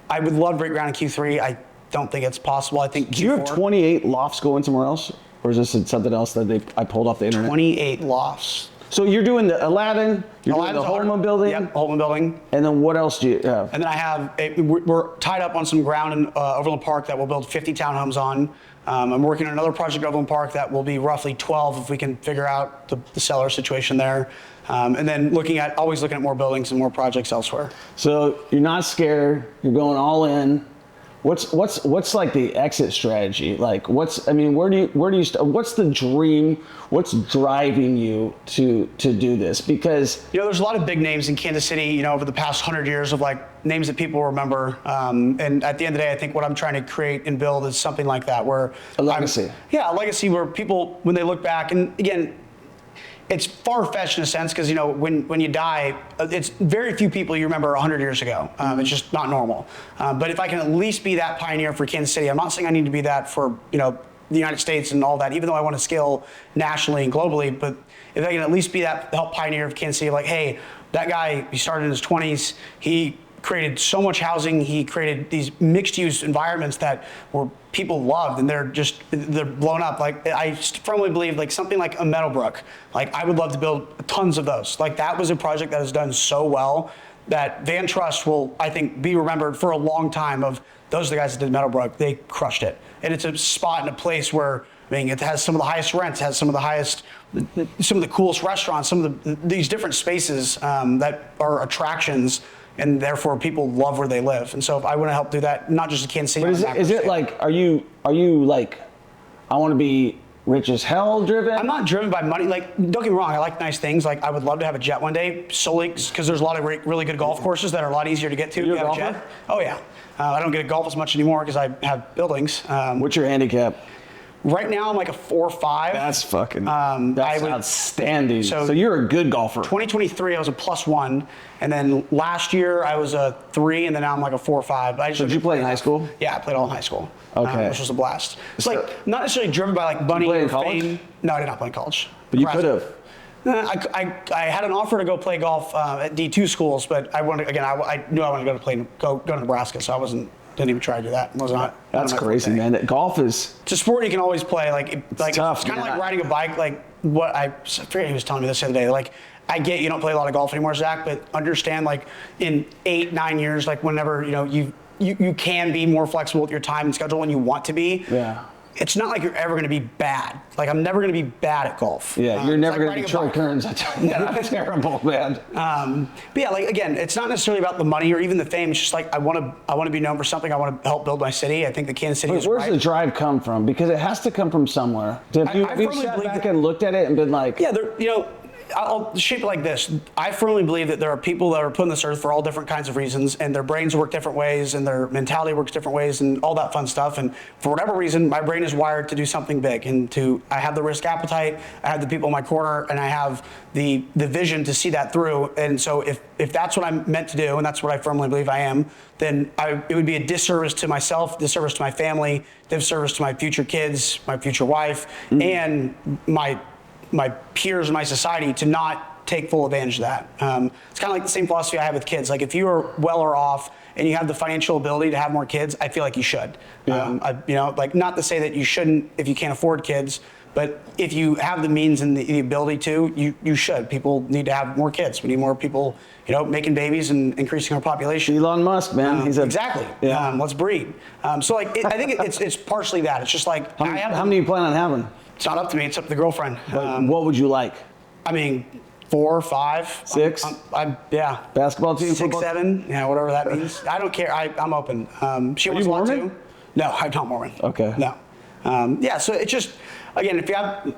I would love to break ground in Q3. I don't think it's possible. I think Q4. Do you have 28 lofts going somewhere else, or is this something else that I pulled off the internet? 28 lofts. So you're doing the Aladdin, you're doing the Holtman building? Yep, Holtman building. And then what else do you have? And then we're tied up on some ground in Overland Park that we'll build 50 townhomes on. I'm working on another project at Overland Park that will be roughly 12 if we can figure out the seller situation there. And then always looking at more buildings and more projects elsewhere. So you're not scared. You're going all in. What's like the exit strategy? Like where do you what's the dream? What's driving you to do this? Because there's a lot of big names in Kansas City, over the past 100 years of like names that people remember. And at the end of the day, I think what I'm trying to create and build is something like that, where a legacy. A legacy where people, when they look back, and again, it's far-fetched in a sense because, when you die, it's very few people you remember 100 years ago. It's just not normal. But if I can at least be that pioneer for Kansas City, I'm not saying I need to be that for, the United States and all that, even though I want to scale nationally and globally. But if I can at least be that help pioneer of Kansas City, like, hey, that guy, he started in his 20s, he created so much housing, he created these mixed-use environments that were people loved, and they're blown up. Like, I firmly believe, like, something like a Meadowbrook, like, I would love to build tons of those. Like, that was a project that has done so well that Van Trust will, I think, be remembered for a long time of those are the guys that did Meadowbrook. They crushed it. And it's a spot and a place where, it has some of the highest rents, has some of the coolest restaurants, some of these different spaces that are attractions, and therefore people love where they live. And so if I want to help do that, not just in Kansas City. But is it like, are you like, I want to be rich as hell driven? I'm not driven by money. Like, don't get me wrong, I like nice things. Like, I would love to have a jet one day, solely because there's a lot of really good golf courses that are a lot easier to get to. You're if you a have golfer? a jet. Oh yeah. I don't get to golf as much anymore because I have buildings. What's your handicap? Right now, I'm like a 4.5. That's fucking, that's outstanding. So you're a good golfer. 2023, I was a +1. And then last year, I was a 3, and then now I'm like a 4.5. So did you play in high school? Yeah, I played all in high school. Okay. Which was a blast. It's like, not necessarily driven by like money play or in college? fame. No, I did not play in college. But you could have. I had an offer to go play golf at D2 schools, but I wanted, again, I knew I wanted to go to Nebraska, so didn't even try to do that. That's crazy, man. That golf is. It's a sport you can always play. It's tough. It's kind of like riding a bike. Like I forget who was telling me this the other day. Like, I get you don't play a lot of golf anymore, Zach, but understand, like, in 8-9 years, like, whenever you can be more flexible with your time and schedule when you want to be. Yeah. It's not like you're ever going to be bad. Like, I'm never going to be bad at golf. Yeah, you're never like going to be Troy Kearns. That's terrible, man. But yeah, like, again, it's not necessarily about the money or even the fame. It's just like I want to be known for something. I want to help build my city. I think the Kansas City is where's right. the drive come from? Because it has to come from somewhere. Have you sat back and looked at it and been like, yeah, I'll shape it like this. I firmly believe that there are people that are put on this earth for all different kinds of reasons, and their brains work different ways, and their mentality works different ways, and all that fun stuff. And for whatever reason, my brain is wired to do something big, and I have the risk appetite, I have the people in my corner, and I have the vision to see that through. And so if that's what I'm meant to do, and that's what I firmly believe I am, then it would be a disservice to myself, disservice to my family, disservice to my future kids, my future wife, and my peers in my society to not take full advantage of that. It's kind of like the same philosophy I have with kids. Like, if you are well off and you have the financial ability to have more kids, I feel like you should. Yeah. Like, not to say that you shouldn't if you can't afford kids, but if you have the means and the ability to, you should. People need to have more kids. We need more people, making babies and increasing our population. Elon Musk, man. Exactly. Yeah. Let's breed. So, like, I think it's partially that. It's just like, how many do you plan on having? It's not up to me. It's up to the girlfriend. What would you like? 4, 5, 6. Yeah. Basketball team. 6, 7. Yeah, whatever that means. I don't care. I'm open. She wants a lot too. No, I'm not Mormon. Okay. No. Yeah. So it's just, again, if you have,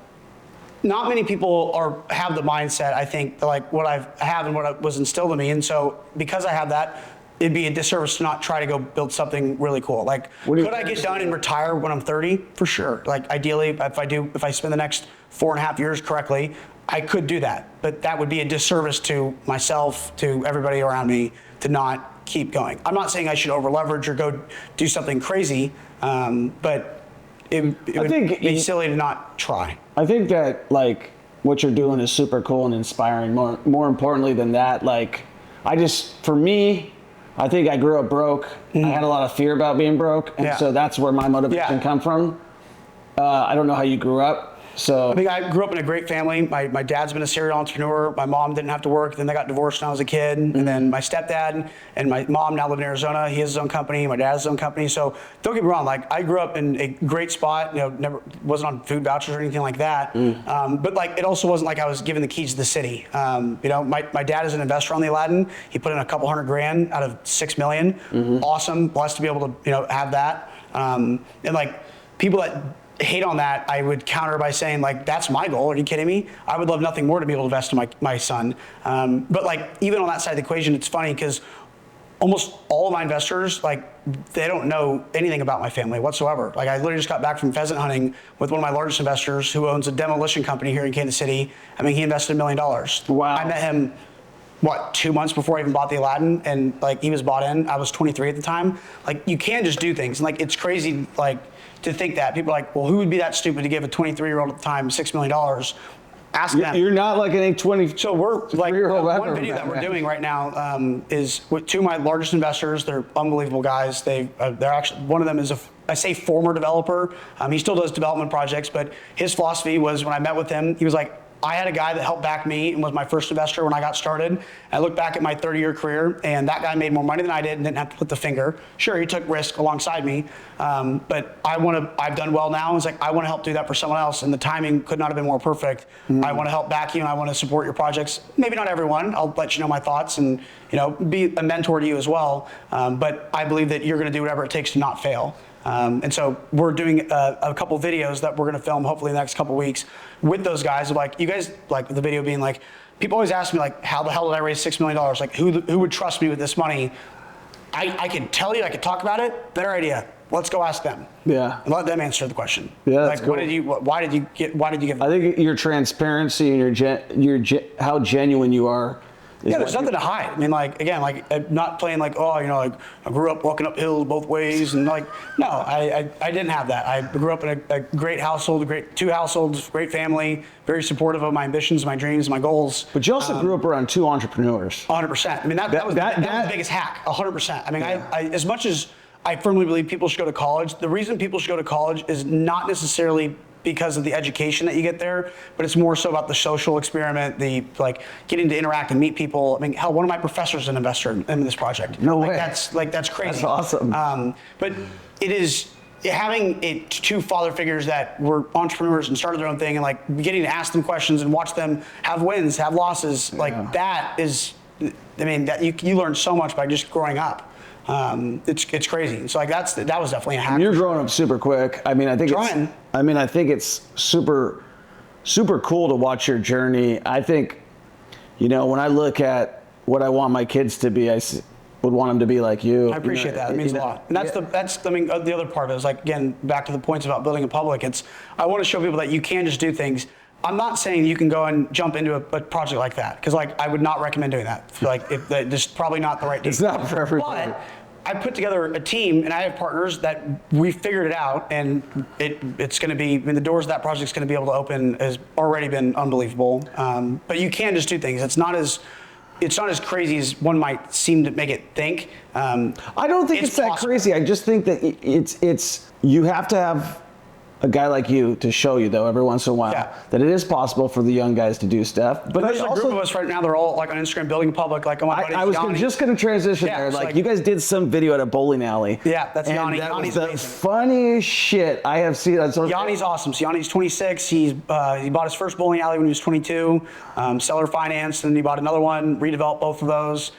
not many people have the mindset, I think, like what I have and what was instilled in me, and so because I have that, it'd be a disservice to not try to go build something really cool. Like, could I get done and retire when I'm 30? For sure. Like, ideally, if I spend the next 4.5 years correctly, I could do that. But that would be a disservice to myself, to everybody around me, to not keep going. I'm not saying I should over leverage or go do something crazy, but it would be silly to not try. I think that, like, what you're doing is super cool and inspiring. More importantly than that, like, for me, I think I grew up broke. I had a lot of fear about being broke, and so that's where my motivation come from. I don't know how you grew up, So I mean, I grew up in a great family. My dad's been a serial entrepreneur. My mom didn't have to work. Then they got divorced when I was a kid. And then my stepdad and my mom now live in Arizona. He has his own company. My dad has his own company. So don't get me wrong. Like, I grew up in a great spot. You know, never wasn't on food vouchers or anything like that. But like, it also wasn't like I was given the keys to the city. You know, my dad is an investor on the Aladdin. He put in a couple $100,000 out of $6 million. Awesome, blessed to be able to have that. And like, people that hate on that, I would counter by saying, like, that's my goal. Are you kidding me? I would love nothing more to be able to invest in my son. But like, even on that side of the equation, it's funny because almost all of my investors, like, they don't know anything about my family whatsoever. Like, I literally just got back from pheasant hunting with one of my largest investors who owns a demolition company here in Kansas City. I mean, he invested $1 million. Wow. I met him, 2 months before I even bought the Aladdin, and like, he was bought in. I was 23 at the time. Like, you can just do things. And like, it's crazy, like, to think that. People are like, well, who would be that stupid to give a 23-year-old at the time $6 million? Ask them. you're not like an 20. So we're like, one video that we're man. doing right now is with two of my largest investors. They're unbelievable guys. They're actually, one of them is I say former developer. He still does development projects, but his philosophy was, when I met with him, he was like, I had a guy that helped back me and was my first investor when I got started. I look back at my 30-year career, and that guy made more money than I did and didn't have to put the finger. Sure, he took risk alongside me, but I've done well now. It's like, I want to help do that for someone else, and the timing could not have been more perfect. I want to help back you, and I want to support your projects. Maybe not everyone. I'll let you know my thoughts and, you know, be a mentor to you as well. But I believe that you're going to do whatever it takes to not fail. And so we're doing a couple videos that we're going to film hopefully in the next couple weeks with those guys. Like, you guys, like the video being like, people always ask me, like, how the hell did I raise $6 million? Like, who would trust me with this money? I can tell you, I could talk about it. Better idea. Let's go ask them. Yeah. And let them answer the question. Yeah, that's like, cool. why did you give? I think your transparency and how genuine you are. Yeah, there's nothing to hide. I mean, like, again, like, I'm not playing like, oh, you know, like, I grew up walking up hills both ways, and like, no, I didn't have that. I grew up in a great household, two households, great family, very supportive of my ambitions, my dreams, my goals. But you also grew up around two entrepreneurs. 100%. I mean, that was the biggest hack. 100%. I mean, I as much as I firmly believe people should go to college, the reason people should go to college is not necessarily because of the education that you get there, but it's more so about the social experiment, the like getting to interact and meet people. I mean, hell, one of my professors is an investor in this project. No way. That's crazy. That's awesome. But it is having two father figures that were entrepreneurs and started their own thing, and like getting to ask them questions and watch them have wins, have losses. Like, that is, I mean, that you learn so much by just growing up. It's crazy. So like, that was definitely a hack. You're growing up super quick. I mean, I think it's super, super cool to watch your journey. I think, you know, when I look at what I want my kids to be, I would want them to be like you. I appreciate that. It means a lot. And the other part of it is, like, again, back to the points about building a public. I want to show people that you can just do things. I'm not saying you can go and jump into a project like that, because like, I would not recommend doing that. Like, this is probably not the right thing. It's not for everybody. But I put together a team, and I have partners that we figured it out, and it's going to be, I mean, the doors of that project's going to be able to open has already been unbelievable. But you can just do things. It's not as crazy as one might seem to make it think. I don't think it's that crazy. I just think that it's you have to have a guy like you to show you, though, every once in a while, that it is possible for the young guys to do stuff. But there's a group of us right now. They're all like on Instagram building public. Like, I was just going to transition there. Like, you guys did some video at a bowling alley. Yeah, that's Yanni. That Yanni's was the funniest shit I have seen. Yanni's awesome. So Yanni's 26. He bought his first bowling alley when he was 22. Seller financed, and he bought another one. Redeveloped both of those.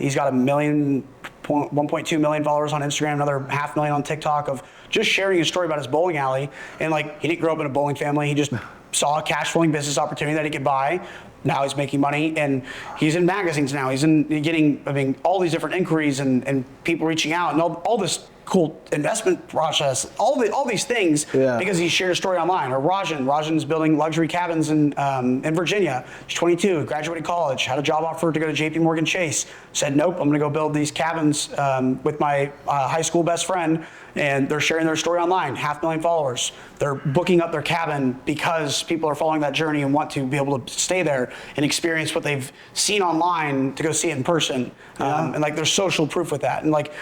He's got 1.2 million followers on Instagram, another 500,000 on TikTok, of just sharing his story about his bowling alley. And like, he didn't grow up in a bowling family. He just saw a cash flowing business opportunity that he could buy. Now he's making money, and he's in magazines now. He's getting, I mean, all these different inquiries and people reaching out, and all this cool investment process, all these things, because he shared a story online. Or Rajan's building luxury cabins in Virginia. He's 22, graduated college, had a job offer to go to JP Morgan Chase. Said, nope, I'm gonna go build these cabins with my high school best friend, and they're sharing their story online, 500,000 followers. They're booking up their cabin because people are following that journey and want to be able to stay there and experience what they've seen online to go see it in person. And like, there's social proof with that. And like,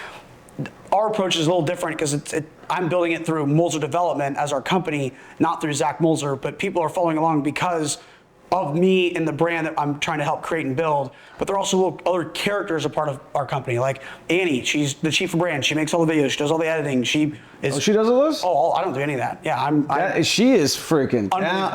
our approach is a little different because I'm building it through Molzer Development as our company, not through Zach Molzer, but people are following along because of me and the brand that I'm trying to help create and build. But there are also other characters a part of our company, like Annie. She's the chief of brand. She makes all the videos. She does all the editing. She is. Oh, she does all those? Oh, I don't do any of that. Yeah, she is freaking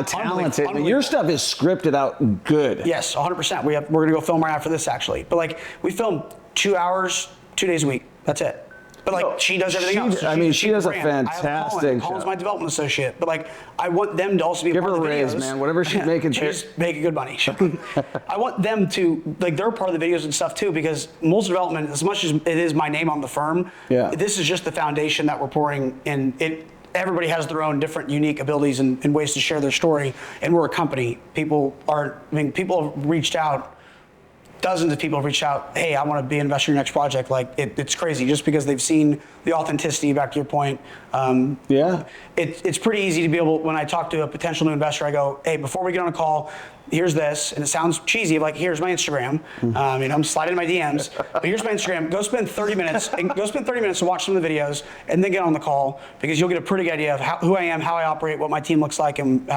talented. Your stuff is scripted out good. Yes, 100%. We're gonna go film right after this actually. But like we film 2 hours, 2 days a week. That's it. But like she does everything else. I mean, she does a brand. fantastic Colin's my development associate. But like I want them to also be give a part her of the a raise, videos. man. Whatever she's making, she's making good money. I want them to like they're part of the videos and stuff too because Molzer Development, as much as it is my name on the firm, this is just the foundation that we're pouring in. Everybody has their own different unique abilities and ways to share their story, and we're a company. People have reached out. Dozens of people have reached out, hey, I want to be an investor in your next project. Like, it's crazy just because they've seen the authenticity, back to your point. It's pretty easy to be able, when I talk to a potential new investor, I go, hey, before we get on a call, here's this. And it sounds cheesy, like, here's my Instagram. I'm sliding my DMs, but here's my Instagram. Go spend 30 minutes and watch some of the videos and then get on the call because you'll get a pretty good idea of who I am, how I operate, what my team looks like, and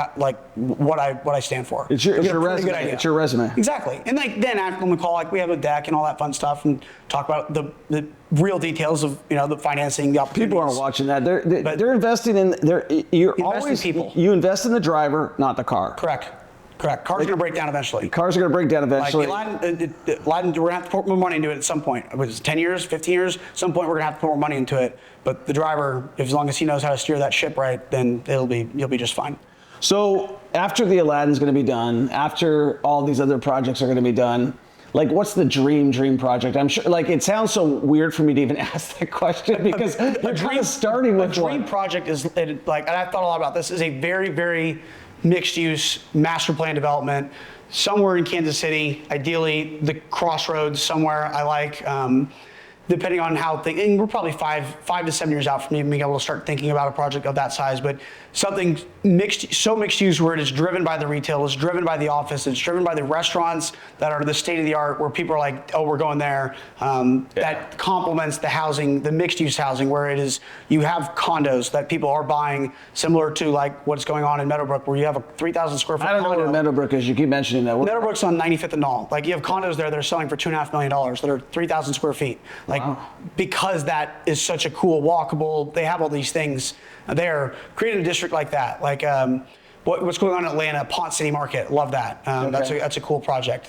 what I stand for. It's your resume. It's your resume. Exactly. And like then after on the call, like we have a deck and all that fun stuff and talk about the real details of the financing, the opportunities. People aren't watching that. They're investing in. You're always people. You invest in the driver, not the car. Correct. Cars are going to break down eventually. Cars are going to break down eventually. Like Aladdin, we're going to have to put more money into it at some point. It was 10 years, 15 years. At some point, we're going to have to put more money into it. But the driver, as long as he knows how to steer that ship right, then you'll be just fine. So after the Aladdin's going to be done, after all these other projects are going to be done, like what's the dream project? I'm sure, like it sounds so weird for me to even ask that question because you're kind of starting with a dream project is like, and I've thought a lot about this, is a very, very mixed use master plan development somewhere in Kansas City, ideally the crossroads somewhere I like, depending on how and we're probably 5 to 7 years out from even being able to start thinking about a project of that size, but something mixed use where it is driven by the retail, it's driven by the office, it's driven by the restaurants that are the state of the art, where people are like, oh, we're going there. That complements the housing, the mixed use housing, where it is, you have condos that people are buying, similar to like what's going on in Meadowbrook, where you have a 3,000 square foot I don't know what Meadowbrook is. You keep mentioning that. Meadowbrook's on 95th and Knoll. Like you have condos there that are selling for $2.5 million that are 3,000 square feet. Like because that is such a cool walkable, they have all these things there. Creating a district like that, like what's going on in Atlanta, Pont City Market, love that. That's a cool project.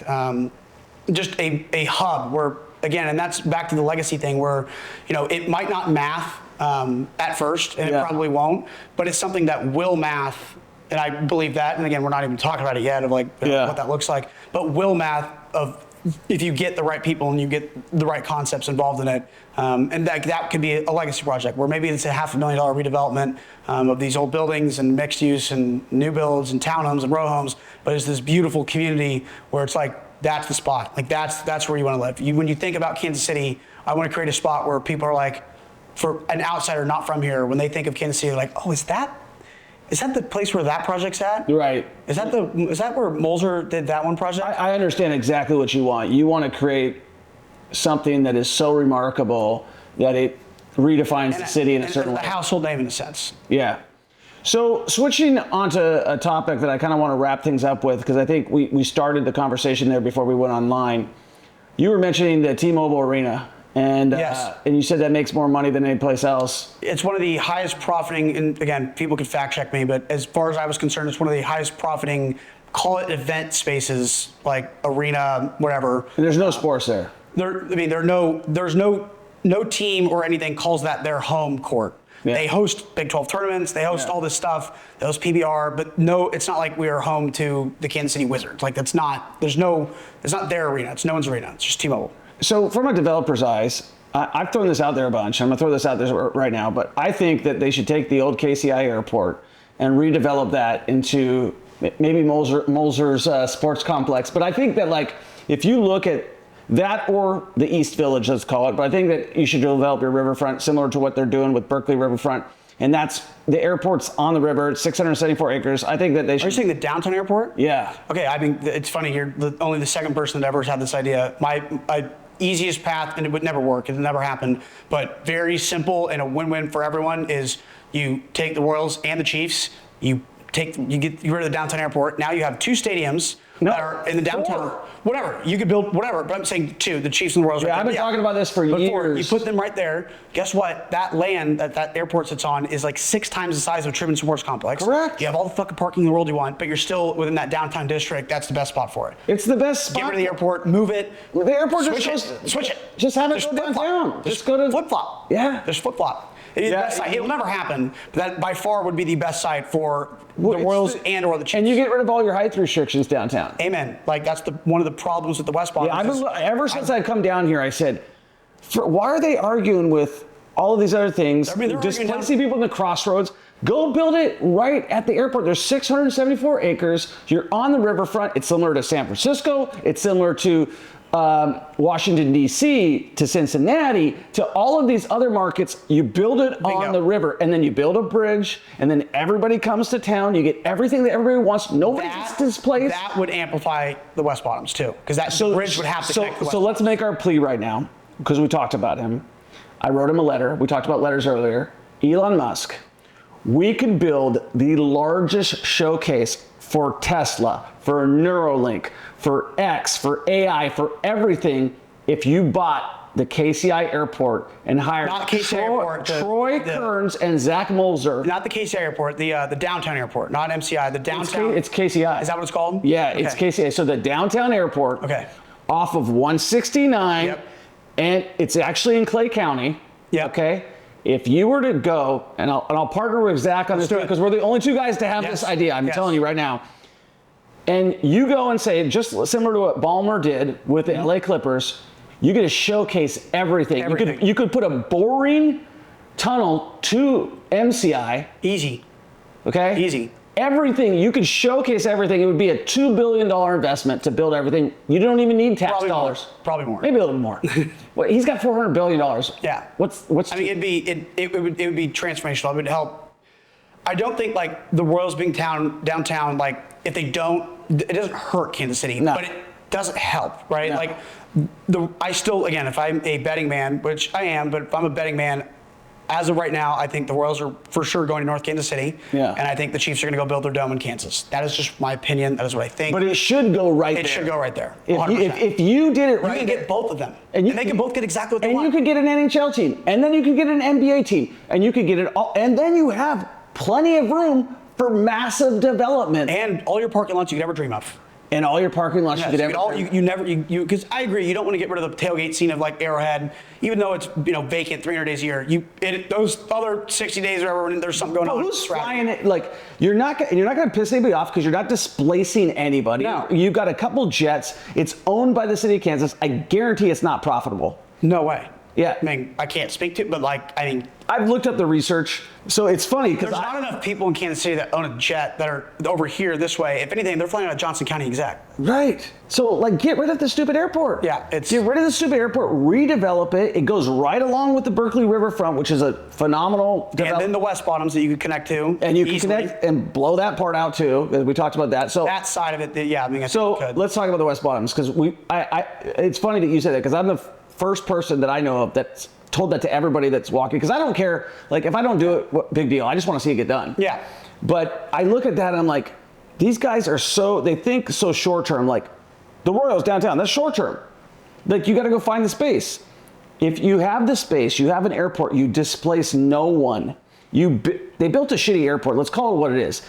Just a hub where, again, and that's back to the legacy thing where, it might not math at first, and it probably won't, but it's something that will math, and I believe that. And again, we're not even talking about it yet of like what that looks like, but will math of if you get the right people and you get the right concepts involved in it, and that could be a legacy project where maybe it's a $500,000 redevelopment of these old buildings and mixed use and new builds and townhomes and row homes, but it's this beautiful community where it's like that's the spot, like that's where you want to live. When you think about Kansas City, I want to create a spot where people are like, for an outsider not from here, when they think of Kansas City, they're like, oh, is that the place where that project's at? Right. Is that where Molzer did that one project? I understand exactly what you want. You want to create something that is so remarkable that it redefines the city in a certain way. A household name in a sense. Yeah. So switching onto a topic that I kind of want to wrap things up with, because I think we started the conversation there before we went online. You were mentioning the T-Mobile Arena. And yes. And you said that makes more money than any place else. It's one of the highest profiting, and again, people could fact check me, but as far as I was concerned, it's one of the highest profiting, call it event spaces, like arena, whatever. And there's no sports there. There's no team or anything calls that their home court. Yeah. They host Big 12 tournaments. They host all this stuff. They host PBR, but no, it's not like we are home to the Kansas City Wizards. Like it's not their arena. It's no one's arena. It's just T-Mobile. So from a developer's eyes, I've thrown this out there a bunch. I'm going to throw this out there right now, but I think that they should take the old KCI airport and redevelop that into maybe Molzer's sports complex. But I think that like if you look at that or the East Village, let's call it, but I think that you should develop your riverfront similar to what they're doing with Berkeley Riverfront. And that's the airport's on the river. It's 674 acres. I think that they should. Are you saying the downtown airport? Yeah. Okay. I mean, it's funny. You're only the second person that ever had this idea. easiest path, and it would never work. It would never happen. But very simple and a win-win for everyone is you take the Royals and the Chiefs, you get rid of the downtown airport. Now you have 2 stadiums that are in the downtown. 4. Whatever. You could build whatever, but I'm saying 2, the Chiefs and the Royals. Yeah, I've been talking about this for years. 4, you put them right there. Guess what? That land that airport sits on is like 6 times the size of Truman Sports Complex. Correct. You have all the fucking parking in the world you want, but you're still within that downtown district. That's the best spot for it. It's the best spot. Get rid of the airport, move it. The airport switch just it. Switch it. Just have it Just go flip-flop. downtown. Just go to flip-flop. Yeah. Just flip-flop. Yeah. It'll never happen, but that by far would be the best site for the it's Royals and or the Chiefs. And you get rid of all your height restrictions downtown. Amen. Like that's one of the problems with the West Bottoms. Yeah, ever since I've come down here, I said, why are they arguing with all of these other things, I mean, they're displacing people in the crossroads? Go build it right at the airport. There's 674 acres. You're on the riverfront. It's similar to San Francisco. It's similar to Washington, D.C., to Cincinnati, to all of these other markets. You build it on the river, and then you build a bridge, and then everybody comes to town. You get everything that everybody wants. Nobody gets displaced. That would amplify the West Bottoms, too, because that bridge would have to connect the West So let's make our plea right now, because we talked about him. I wrote him a letter. We talked about letters earlier. Elon Musk. We could build the largest showcase for Tesla, for Neuralink, for X, for AI, for everything if you bought the KCI airport and hired Not KCI airport, Troy Kearns and Zach Molzer. Not the KCI airport, the downtown airport, not MCI, the downtown. It's KCI. Is that what it's called? Yeah, Okay. it's KCI. So the downtown airport off of 169, and it's actually in Clay County. Okay. If you were to go, and I'll partner with Zach on this because we're the only 2 guys to have this idea. I'm telling you right now. And you go and say, just similar to what Ballmer did with the LA Clippers, you get to showcase everything. You could put a boring tunnel to MCI. Easy. Okay? Easy. Everything. You could showcase everything. It would be a $2 billion investment to build everything. You don't even need tax dollars. Probably more. Maybe a little more. Well, he's got $400 billion. Yeah. What's? I mean, it would be transformational. It would help. I don't think like the Royals being downtown, like if they don't, it doesn't hurt Kansas City, but it doesn't help, right? No. Like I still, again, if I'm a betting man, which I am, but if I'm a betting man, as of right now, I think the Royals are for sure going to North Kansas City, and I think the Chiefs are going to go build their dome in Kansas. That is just my opinion. That is what I think. But it should go right there. It should go right there. If you did it right, you can get both of them, and they can both get exactly what they want. And you could get an NHL team, and then you could get an NBA team, and you could get it all, and then you have plenty of room for massive development. And all your parking lots you could ever dream of. And all your parking lots you could ever. Because I agree, you don't want to get rid of the tailgate scene of like Arrowhead, even though it's vacant 300 days a year. Those other 60 days or whatever, when there's something going on. Who's flying it? Like you're not going to piss anybody off because you're not displacing anybody. No. You've got a couple jets. It's owned by the city of Kansas. I guarantee it's not profitable. No way. Yeah. I mean, I can't speak to it, but I've looked up the research, so it's funny because there's not enough people in Kansas City that own a jet that are over here this way. If anything, they're flying out of Johnson County exec. Right. So get rid of the stupid airport. Yeah, get rid of the stupid airport, redevelop it. It goes right along with the Berkeley Riverfront, which is a phenomenal development. And then the West Bottoms that you could connect to. And you can connect and blow that part out too. We talked about that. So that side of it, I think let's talk about the West Bottoms because it's funny that you said that because I'm the first person that I know of that's told that to everybody that's walking because I don't care. Like if I don't do it, what big deal? I just want to see it get done. Yeah. But I look at that and I'm like, these guys are they think so short term. Like the Royals downtown, that's short term. Like you got to go find the space. If you have the space, you have an airport, you displace no one. They built a shitty airport. Let's call it what it is.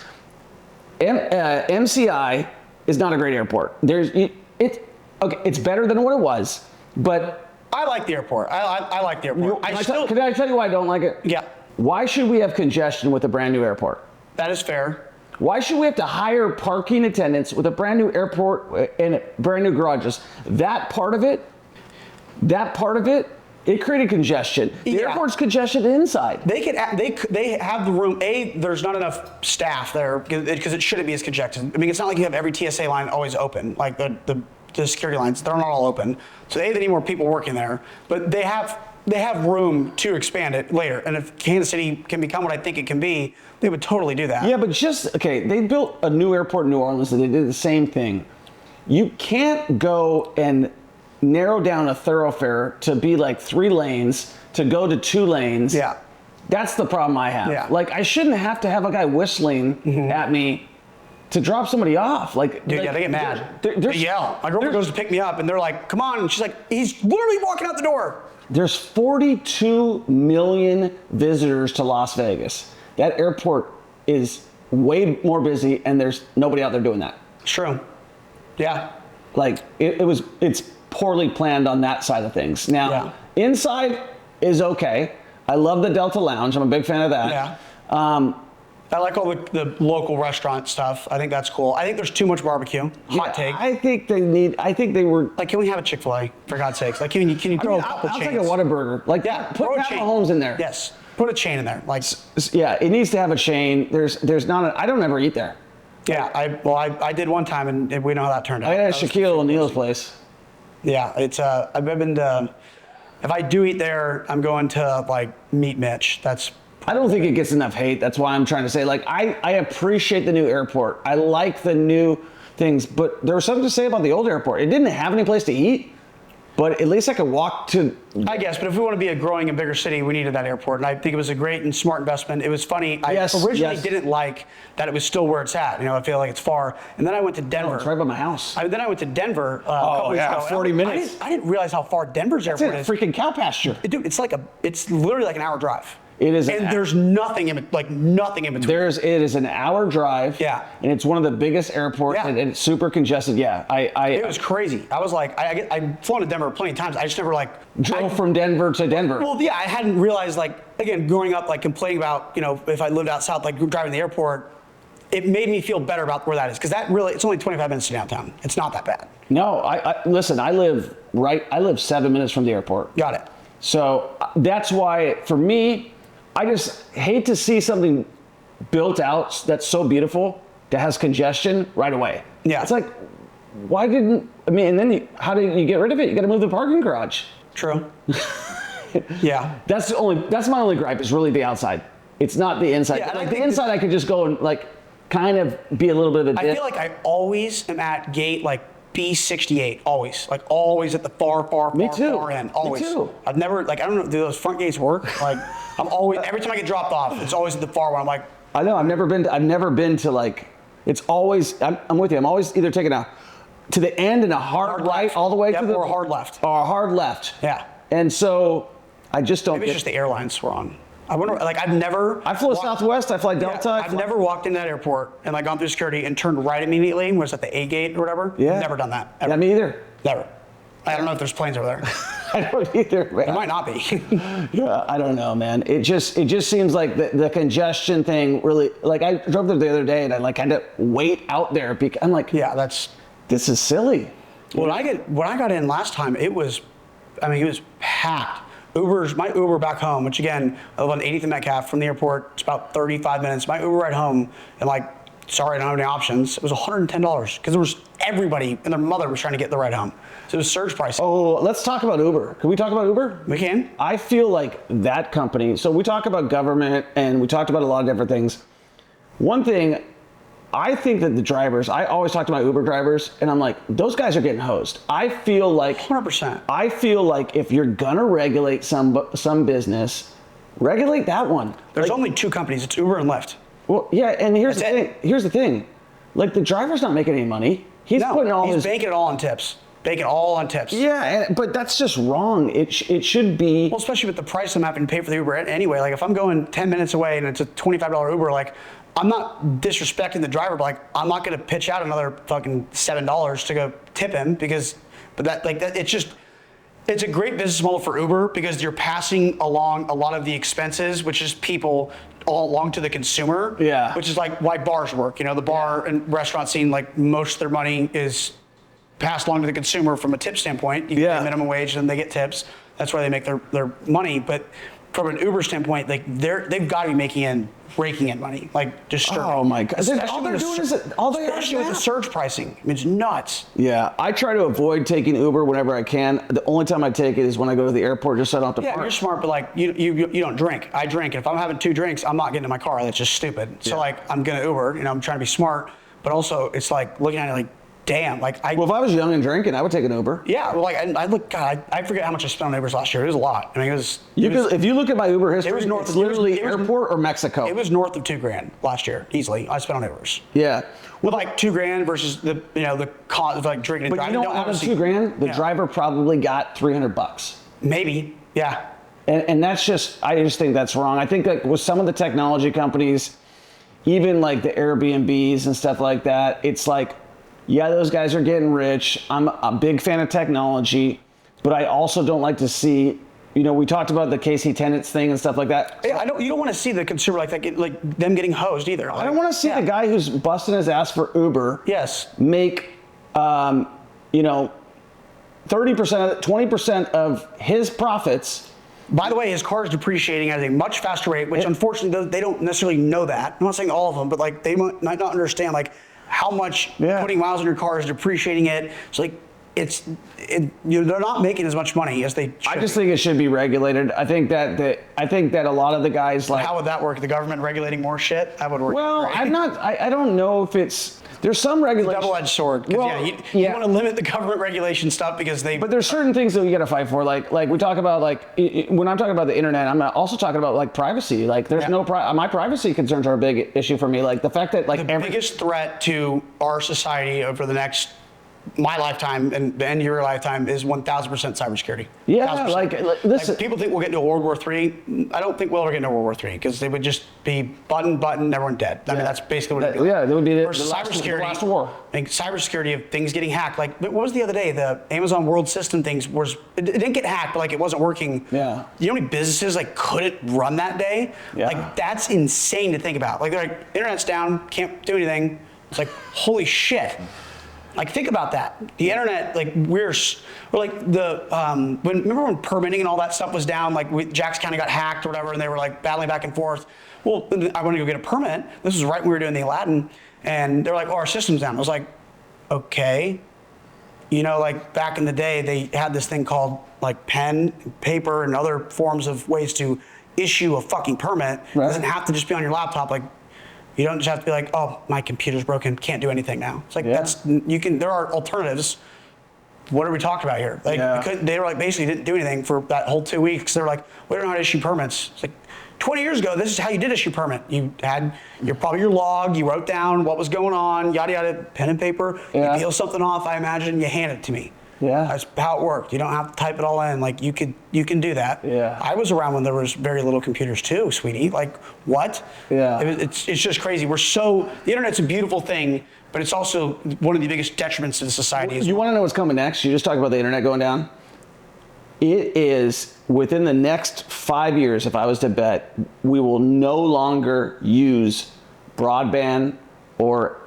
MCI is not a great airport. It's better than what it was, but. I like the airport. I like the airport. Can I tell you why I don't like it? Yeah. Why should we have congestion with a brand new airport? That is fair. Why should we have to hire parking attendants with a brand new airport and brand new garages? That part of it, it created congestion. The airport's congested inside. They have the room. There's not enough staff there because it shouldn't be as congested. I mean, it's not like you have every TSA line always open. Like the security lines, they're not all open. So they need more people working there. But they have room to expand it later. And if Kansas City can become what I think it can be, they would totally do that. Yeah, but they built a new airport in New Orleans and they did the same thing. You can't go and narrow down a thoroughfare to be like 3 lanes to go to 2 lanes. Yeah. That's the problem I have. Yeah. Like, I shouldn't have to have a guy whistling at me to drop somebody off. Like, Dude, yeah, they get mad. They yell. My girlfriend goes to pick me up, and they're like, come on. And she's like, he's literally walking out the door. There's 42 million visitors to Las Vegas. That airport is way more busy, and there's nobody out there doing that. It's true. Yeah. Like, it's poorly planned on that side of things. Now, inside is okay. I love the Delta Lounge. I'm a big fan of that. Yeah. I like all the local restaurant stuff. I think that's cool. I think there's too much barbecue. Hot take. I think they were. Like, can we have a Chick-fil-A, for God's sakes? Like, can you throw a couple I'll chains? take a Whataburger. Like, put Pat Mahomes in there. Yes. Put a chain in there. Like, yeah, it needs to have a chain. There's not. I don't ever eat there. yeah. I did one time, and we know how that turned out. I had a Shaquille O'Neal's place. Yeah, it's I've been to. If I do eat there, I'm going to like Meat Mitch. I don't think it gets enough hate. That's why I'm trying to say, like, I appreciate the new airport. I like the new things, but there was something to say about the old airport. It didn't have any place to eat, but at least I could walk to. I guess, but if we want to be a growing and bigger city, we needed that airport, and I think it was a great and smart investment. It was funny. I originally didn't like that it was still where it's at. You know, I feel like it's far. And then I went to Denver. It's right by my house. Then I went to Denver a couple weeks ago. 40 minutes. I didn't realize how far Denver's airport is. It's a freaking cow pasture. Dude, it's literally like an hour drive. It is, and there's nothing in between. It is an hour drive. Yeah, and it's one of the biggest airports, and it's super congested. Yeah, it was crazy. I was like, I've flown to Denver plenty of times. I just never drove from Denver to Denver. Well, yeah, I hadn't realized, like, again, growing up, like, complaining about, you know, if I lived out south, like driving to the airport, it made me feel better about where that is, because it's only 25 minutes to downtown. It's not that bad. No, listen. I live 7 minutes from the airport. Got it. So that's why, for me, I just hate to see something built out that's so beautiful that has congestion right away. Yeah. It's like, and then how do you get rid of it? You got to move the parking garage. True. Yeah. That's my only gripe, is really the outside. It's not the inside. Yeah, like, the inside, I could just go and, like, kind of be a little bit of a dip. I feel like I always am at gate, like, B68, always at the far end, always. Me too. I've never, like, I don't know, do those front gates work? Like, I'm always, every time I get dropped off, it's always at the far one. I'm like, I know, I've never been to, like, it's always, I'm with you. I'm always either taking to the end and a hard right left. all the way to the, or a hard left. Or a hard left. Yeah. And so I just don't. Maybe it's just the airlines we're on. I wonder, like, I fly Southwest, I fly Delta. Yeah, I've never walked into that airport and, like, gone through security and turned right immediately and was at the A gate or whatever. Yeah. Never done that. Ever. Yeah, me either. Never. I don't know if there's planes over there. I don't either. Man. There might not be. Yeah, I don't know, man. It just seems like the congestion thing really, like, I drove there the other day and I, like, had to wait out there because I'm like, yeah, this is silly. When I got in last time, it was packed. My Uber back home, which, again, I live on 80th and Metcalf from the airport. It's about 35 minutes. My Uber ride home, and, like, sorry, I don't have any options. It was $110 because there was everybody and their mother was trying to get the ride home. So it was surge pricing. Oh, let's talk about Uber. Can we talk about Uber? We can. I feel like that company, so we talk about government and we talked about a lot of different things. One thing, I think that the drivers, I always talk to my Uber drivers and I'm like, those guys are getting hosed. I feel like 100%. I feel like if you're gonna regulate some business, regulate that one. There's only 2 companies. It's Uber and Lyft. Well, yeah, and here's the thing. Like, the driver's not making any money. He's banking it all on tips. Banking all on tips. Yeah, but that's just wrong. It should be. Well, especially with the price I'm having to pay for the Uber anyway. Like, if I'm going 10 minutes away and it's a $25 Uber, like, I'm not disrespecting the driver, but, like, I'm not going to pitch out another fucking $7 to go tip him it's a great business model for Uber because you're passing along a lot of the expenses, which is people, all along to the consumer. Yeah. Which is like why bars work. You know, the bar and restaurant scene, like, most of their money is passed along to the consumer from a tip standpoint. You get minimum wage and they get tips. That's why they make their money. But from an Uber standpoint, like, they've got to be raking in money, like, disturbing. Oh my God! All they're doing is especially with the surge pricing. I mean, it's nuts. Yeah, I try to avoid taking Uber whenever I can. The only time I take it is when I go to the airport, just so I don't have to park. Yeah, you're smart, but, like, you don't drink. I drink, and if I'm having 2 drinks, I'm not getting in my car. That's just stupid. So, like, I'm gonna Uber. You know, I'm trying to be smart, but also it's like looking at it like, damn, like Well, if I was young and drinking, I would take an Uber. yeah, well, like I look, God, I forget how much I spent on Ubers last year. It was a lot. I mean, If you look at my Uber history, was north it's of- literally it was- airport or Mexico. It was north of $2,000 last year, easily. I spent on Ubers. Yeah. With like $2,000 versus the cost of like drinking and But driving. you know, out of $2,000, the driver probably got $300. Maybe, yeah. And that's I just think that's wrong. I think that with some of the technology companies, even like the Airbnbs and stuff like that, it's like, yeah, those guys are getting rich. I'm a big fan of technology, but I also don't like to see, we talked about the Casey Tenants thing and stuff like that. Yeah, you don't want to see the consumer like that, like them getting hosed either. I don't want to see the guy who's busting his ass for Uber make, 30%, 20% of his profits. By the way, his car is depreciating at a much faster rate, which unfortunately they don't necessarily know that. I'm not saying all of them, but like they might not understand like how much putting miles on your car is depreciating it. It's like they're not making as much money as they should. I just think it should be regulated. I think that a lot of the guys like. How would that work? The government regulating more shit? That would work. Well, I don't know if there's some regulation. Double-edged sword. Well, you want to limit the government regulation stuff because But there's certain things that you got to fight for. Like we talk about, when I'm talking about the internet, I'm also talking about like privacy. Like there's my privacy concerns are a big issue for me. Like the fact that like the biggest threat to our society over the next my lifetime and the end of your lifetime is 1,000% cybersecurity. Yeah, 1,000%. like listen. Like, people think we'll get into World War III. I don't think we'll ever get into World War III because they would just be button, everyone dead. I mean, that's basically what it would be. Yeah, that would be the cybersecurity. last war. Like cybersecurity of things getting hacked. Like, what was the other day? The Amazon World System things it didn't get hacked, but like it wasn't working. Yeah. You know how many businesses like couldn't run that day? Yeah. Like that's insane to think about. Like they're like, internet's down, can't do anything. It's like, holy shit. Like think about that. The internet, like we're like the remember when permitting and all that stuff was down, like Jackson County got hacked or whatever, and they were like battling back and forth. Well, I want to go get a permit. This was right when we were doing the Aladdin, and they're like, "Oh, our system's down." I was like, "Okay." Like back in the day, they had this thing called like pen, paper, and other forms of ways to issue a fucking permit. It doesn't have to just be on your laptop. Like you don't just have to be like, oh, my computer's broken, can't do anything now. It's like there are alternatives. What are we talking about here? Like they were like basically didn't do anything for that whole 2 weeks. They're like, we don't know how to issue permits. It's like 20 years ago, this is how you did issue permit. You had your log, you wrote down what was going on, yada yada, pen and paper. You peel something off, I imagine, you hand it to me. Yeah. That's how it worked. You don't have to type it all in. Like you can do that. Yeah. I was around when there was very little computers too, sweetie. Like what? Yeah. It's just crazy. The internet's a beautiful thing, but it's also one of the biggest detriments to the society. You want to know what's coming next? You just talked about the internet going down. It is within the next 5 years, if I was to bet, we will no longer use broadband or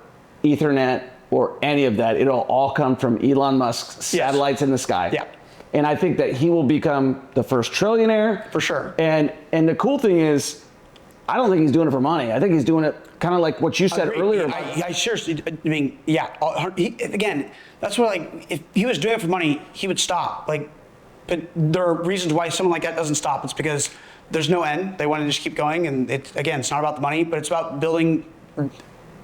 Ethernet or any of that. It'll all come from Elon Musk's satellites in the sky. Yeah. And I think that he will become the first trillionaire. For sure. And the cool thing is, I don't think he's doing it for money. I think he's doing it kind of like what you said earlier. I seriously, I mean, again, that's what, like, if he was doing it for money, he would stop. Like, but there are reasons why someone like that doesn't stop. It's because there's no end. They want to just keep going. And it's not about the money, but it's about building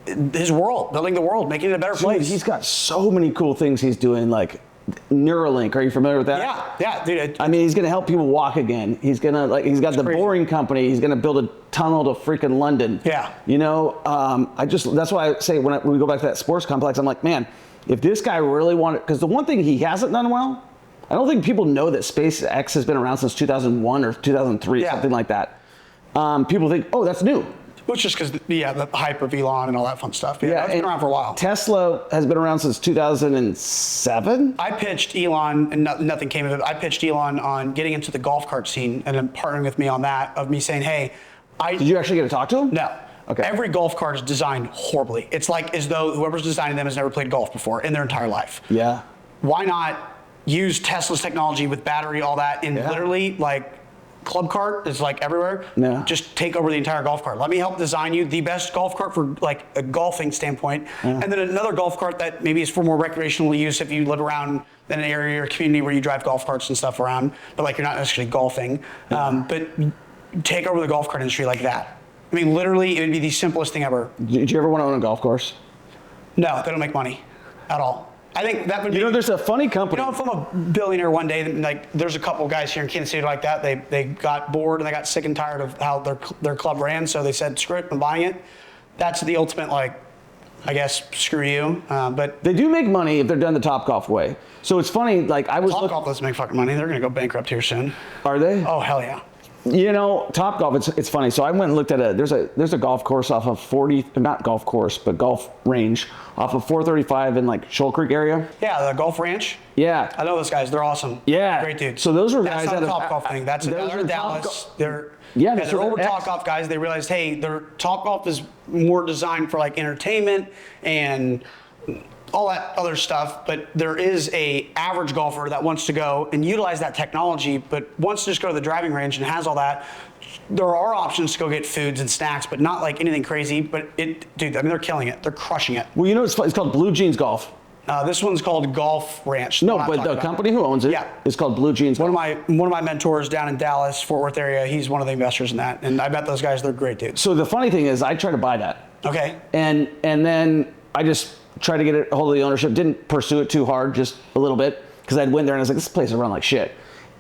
his world, building the world, making it a better place. He's got so many cool things he's doing, like Neuralink. Are you familiar with that? Yeah, dude. I mean, he's going to help people walk again. He's going to he's got the Boring Company. He's going to build a tunnel to freaking London. Yeah. That's why I say when we go back to that sports complex, I'm like, man, if this guy really wanted, because the one thing he hasn't done well, I don't think people know that SpaceX has been around since 2001 or 2003, something like that. People think, oh, that's new. Well, it's just because, the hype of Elon and all that fun stuff. Yeah, it's been around for a while. Tesla has been around since 2007. I pitched Elon, and nothing came of it. I pitched Elon on getting into the golf cart scene and then partnering with me on that, of me saying, hey, Did you actually get to talk to him? No. Okay. Every golf cart is designed horribly. It's like as though whoever's designing them has never played golf before in their entire life. Yeah. Why not use Tesla's technology with battery, all that, and literally, like, club cart is like everywhere. Yeah. Just take over the entire golf cart. Let me help design you the best golf cart for like a golfing standpoint. Yeah. And then another golf cart that maybe is for more recreational use if you live around in an area or community where you drive golf carts and stuff around, but like you're not necessarily golfing. But take over the golf cart industry like that. I mean, literally, it would be the simplest thing ever. Did you ever want to own a golf course? No, they don't make money. at all. I think that would be. There's a funny company. If I'm a billionaire one day, like there's a couple guys here in Kansas City like that. They got bored and they got sick and tired of how their club ran, so they said, screw it, I'm buying it. That's the ultimate, like, I guess, screw you. But they do make money if they're done the Topgolf way. So it's funny, like I was. Topgolf doesn't make fucking money. They're gonna go bankrupt here soon. Are they? Oh hell yeah. Topgolf, it's funny. So I went and looked at there's a golf course off of not golf course, but golf range off of 435 in like Shoal Creek area. Yeah, the golf ranch. Yeah. I know those guys. They're awesome. Yeah. Great dudes. So those were That's guys not a Topgolf thing. That's another Dallas. They're older Topgolf guys. They realized, hey, their Topgolf is more designed for like entertainment and all that other stuff, but there is a average golfer that wants to go and utilize that technology, but wants to just go to the driving range and has all that. There are options to go get foods and snacks, but not like anything crazy. But dude, I mean, they're killing it. They're crushing it. Well, it's called Blue Jeans Golf. This one's called Golf Ranch. No, but the company who owns it is called Blue Jeans. One of my mentors down in Dallas, Fort Worth area, he's one of the investors in that, and I met those guys. They're great dudes. So the funny thing is, I tried to buy that. Okay. And then I just tried to get a hold of the ownership. Didn't pursue it too hard, just a little bit, because I'd went there and I was like, this place will run like shit.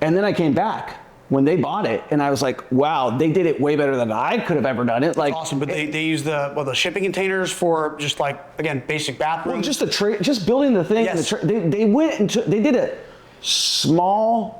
And then I came back when they bought it, and I was like, wow, they did it way better than I could have ever done it. Like, awesome, but they use the shipping containers for just like, again, basic bathrooms. Well, just building the thing. Yes. They went into, they did a small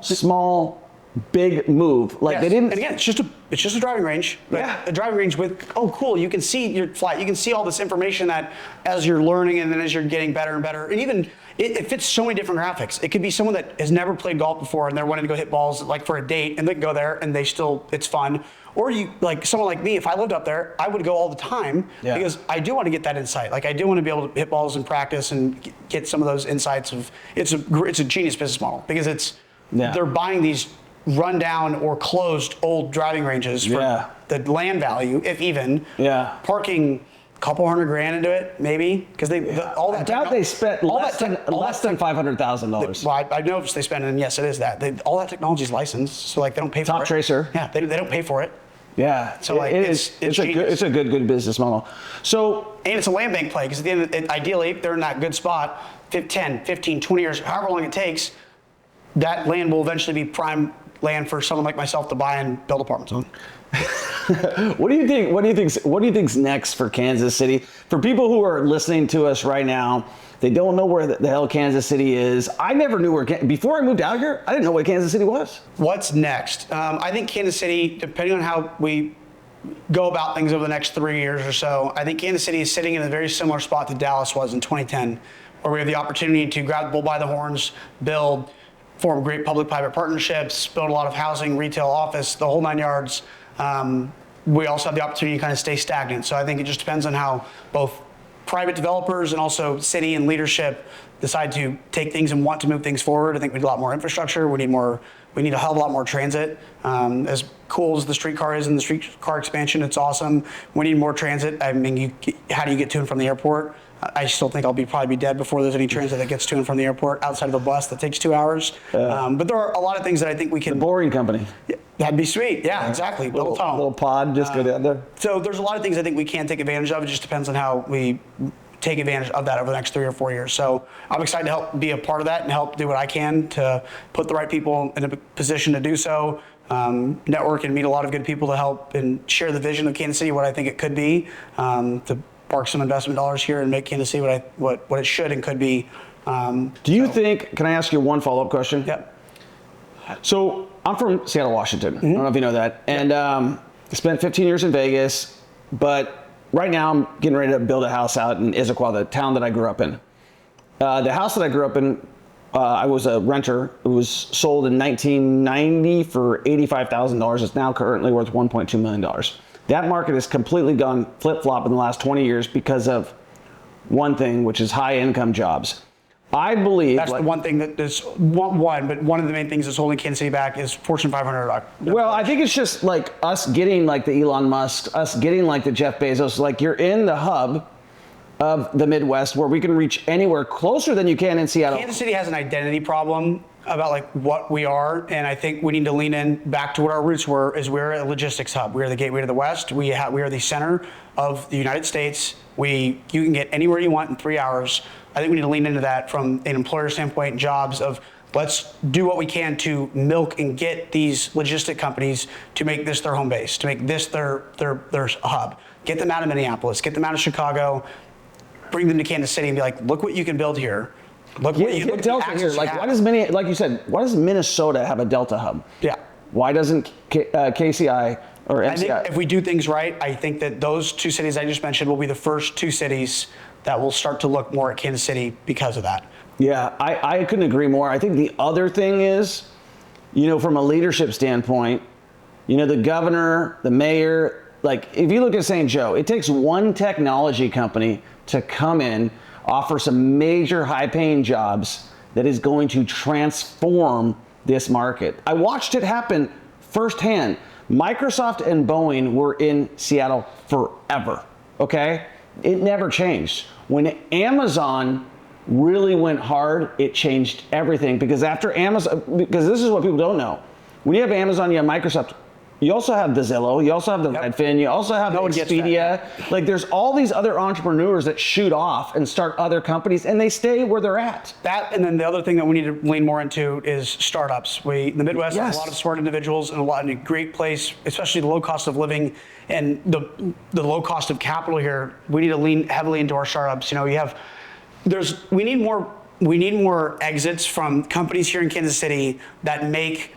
big move. Like they didn't. And again, it's just a driving range. A driving range with, oh cool, you can see your flight. You can see all this information that as you're learning and then as you're getting better and better. And even it fits so many different graphics. It could be someone that has never played golf before and they're wanting to go hit balls like for a date, and they can go there and it's fun. Or you, like someone like me, if I lived up there, I would go all the time because I do want to get that insight. Like I do want to be able to hit balls in practice and get some of those insights of, it's a genius business model because they're buying these rundown or closed old driving ranges for the land value, if even. Parking a couple $100,000 into it, maybe, because all that. I doubt they spent less than $500,000. Well, I know if they spend it, and yes, it is that. All that technology is licensed, so like they don't pay for it. Top tracer. Yeah, they don't pay for it. Yeah, so like it's a good business model. So and it's a land bank play because at the end, ideally, if they're in that good spot, 10, 15, 20 years, however long it takes, that land will eventually be prime land for someone like myself to buy and build apartments on. What do you think? What do you think's next for Kansas City? For people who are listening to us right now, they don't know where the hell Kansas City is. I never knew where. Before I moved out here, I didn't know what Kansas City was. What's next? I think Kansas City, depending on how we go about things over the next 3 years or so, I think Kansas City is sitting in a very similar spot that Dallas was in 2010, where we have the opportunity to grab the bull by the horns, form great public-private partnerships, build a lot of housing, retail, office, the whole 9 yards. We also have the opportunity to kind of stay stagnant. So I think it just depends on how both private developers and also city and leadership decide to take things and want to move things forward. I think we need a lot more infrastructure. We need a hell of a lot more transit. As cool as the streetcar is and the streetcar expansion, it's awesome. We need more transit. I mean, how do you get to and from the airport? I still think I'll probably be dead before there's any transit that gets to and from the airport outside of a bus that takes 2 hours. But there are a lot of things that I think we can. The Boring Company. That'd be sweet. Yeah, exactly. Double tunnel. Little pod, just go down there. So there's a lot of things I think we can take advantage of. It just depends on how we take advantage of that over the next 3 or 4 years. So I'm excited to help be a part of that and help do what I can to put the right people in a position to do so. Network and meet a lot of good people to help and share the vision of Kansas City, what I think it could be, to park some investment dollars here and make Kansas City what it should and could be. Do you think, can I ask you one follow-up question? Yep. So I'm from Seattle, Washington. I don't know if you know that. And I spent 15 years in Vegas, but right now I'm getting ready to build a house out in Issaquah, the town that I grew up in. The house that I grew up in, I was a renter. It was sold in 1990 for $85,000. It's now currently worth $1.2 million. That market has completely gone flip-flop in the last 20 years because of one thing, which is high-income jobs. I believe that's the one thing that is but one of the main things that's holding Kansas City back is Fortune 500. Well, I think it's just like us getting like the Elon Musk, us getting like the Jeff Bezos. Like you're in the hub of the Midwest where we can reach anywhere closer than you can in Seattle. Kansas City has an identity problem about like what we are, and I think we need to lean in back to what our roots were. Is we're a logistics hub. We're the gateway to the West. We are the center of the United States. You can get anywhere you want in 3 hours. I think we need to lean into that from an employer standpoint, jobs of let's do what we can to milk and get these logistic companies to make this their home base, to make this their hub. Get them out of Minneapolis, get them out of Chicago, bring them to Kansas City and be like, look what you can build here. Look what you Delta here. Like, why does like you said, why does Minnesota have a Delta hub? Yeah. Why doesn't KCI or MCI? I think if we do things right, I think that those two cities I just mentioned will be the first two cities that will start to look more at Kansas City because of that. Yeah, I couldn't agree more. I think the other thing is, from a leadership standpoint, the governor, the mayor, like if you look at St. Joe, it takes one technology company to come in, offer some major high-paying jobs that is going to transform this market. I watched it happen firsthand. Microsoft and Boeing were in Seattle forever, okay? It never changed. When Amazon really went hard, it changed everything because because this is what people don't know. When you have Amazon, you have Microsoft, you also have the Zillow, you also have the Redfin, you also have Expedia. Like there's all these other entrepreneurs that shoot off and start other companies and they stay where they're at. That, and then the other thing that we need to lean more into is startups. The Midwest has a lot of smart individuals and a great place, especially the low cost of living and the low cost of capital here. We need to lean heavily into our startups. We need more exits from companies here in Kansas City that make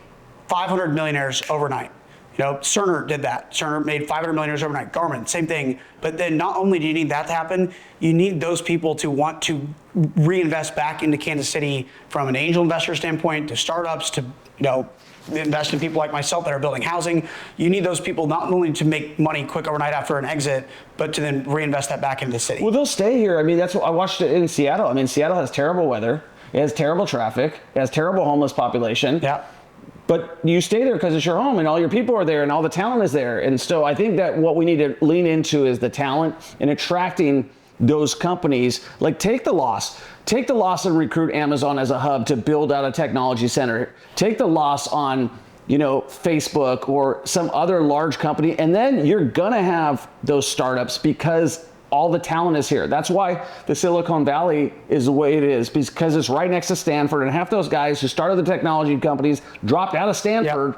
500 millionaires overnight. Cerner did that. Cerner made 500 millionaires overnight. Garmin, same thing. But then not only do you need that to happen, you need those people to want to reinvest back into Kansas City from an angel investor standpoint to startups to, invest in people like myself that are building housing. You need those people not only to make money quick overnight after an exit, but to then reinvest that back into the city. Well, they'll stay here. I mean, that's what I watched it in Seattle. I mean, Seattle has terrible weather. It has terrible traffic. It has terrible homeless population. Yeah. But you stay there because it's your home and all your people are there and all the talent is there. And so I think that what we need to lean into is the talent and attracting those companies. Like take the loss and recruit Amazon as a hub to build out a technology center. Take the loss on, Facebook or some other large company. And then you're gonna have those startups because all the talent is here. That's why the Silicon Valley is the way it is, because it's right next to Stanford, and half those guys who started the technology companies dropped out of Stanford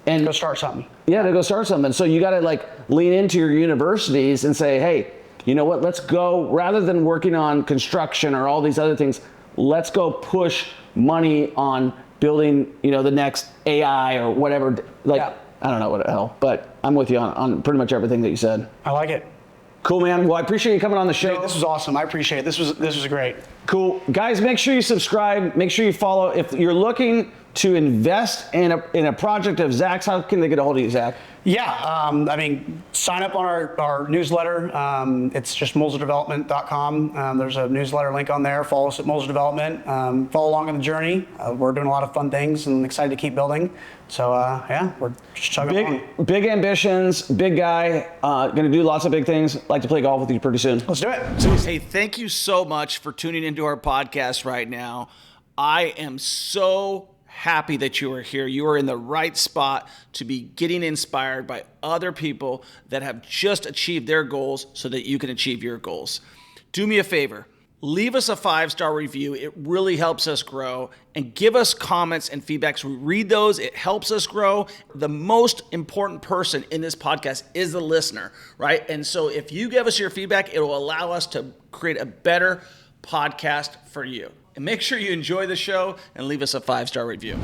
and go start something. Yeah, to go start something. So you got to lean into your universities and say, hey, you know what? Let's go, rather than working on construction or all these other things, let's go push money on building, the next AI or whatever. I don't know what the hell, but I'm with you on pretty much everything that you said. I like it. Cool, man. Well, I appreciate you coming on the show. Hey, this was awesome. I appreciate it. This was great. Cool. Guys, make sure you subscribe. Make sure you follow. If you're looking to invest in a project of Zach's, how can they get a hold of you, Zach? Yeah, sign up on our newsletter. It's just molzerdevelopment.com. There's a newsletter link on there. Follow us at Molzer Development. Follow along on the journey. We're doing a lot of fun things and excited to keep building. So, we're just chugging along. Big ambitions, big guy, going to do lots of big things. Like to play golf with you pretty soon. Let's do it. Hey, thank you so much for tuning into our podcast right now. I am so happy that you are here. You are in the right spot to be getting inspired by other people that have just achieved their goals so that you can achieve your goals. Do me a favor. Leave us a 5-star review. It really helps us grow. And give us comments and feedbacks. We read those. It helps us grow. The most important person in this podcast is the listener, right? And so if you give us your feedback, it will allow us to create a better podcast for you. And make sure you enjoy the show and leave us a 5-star review.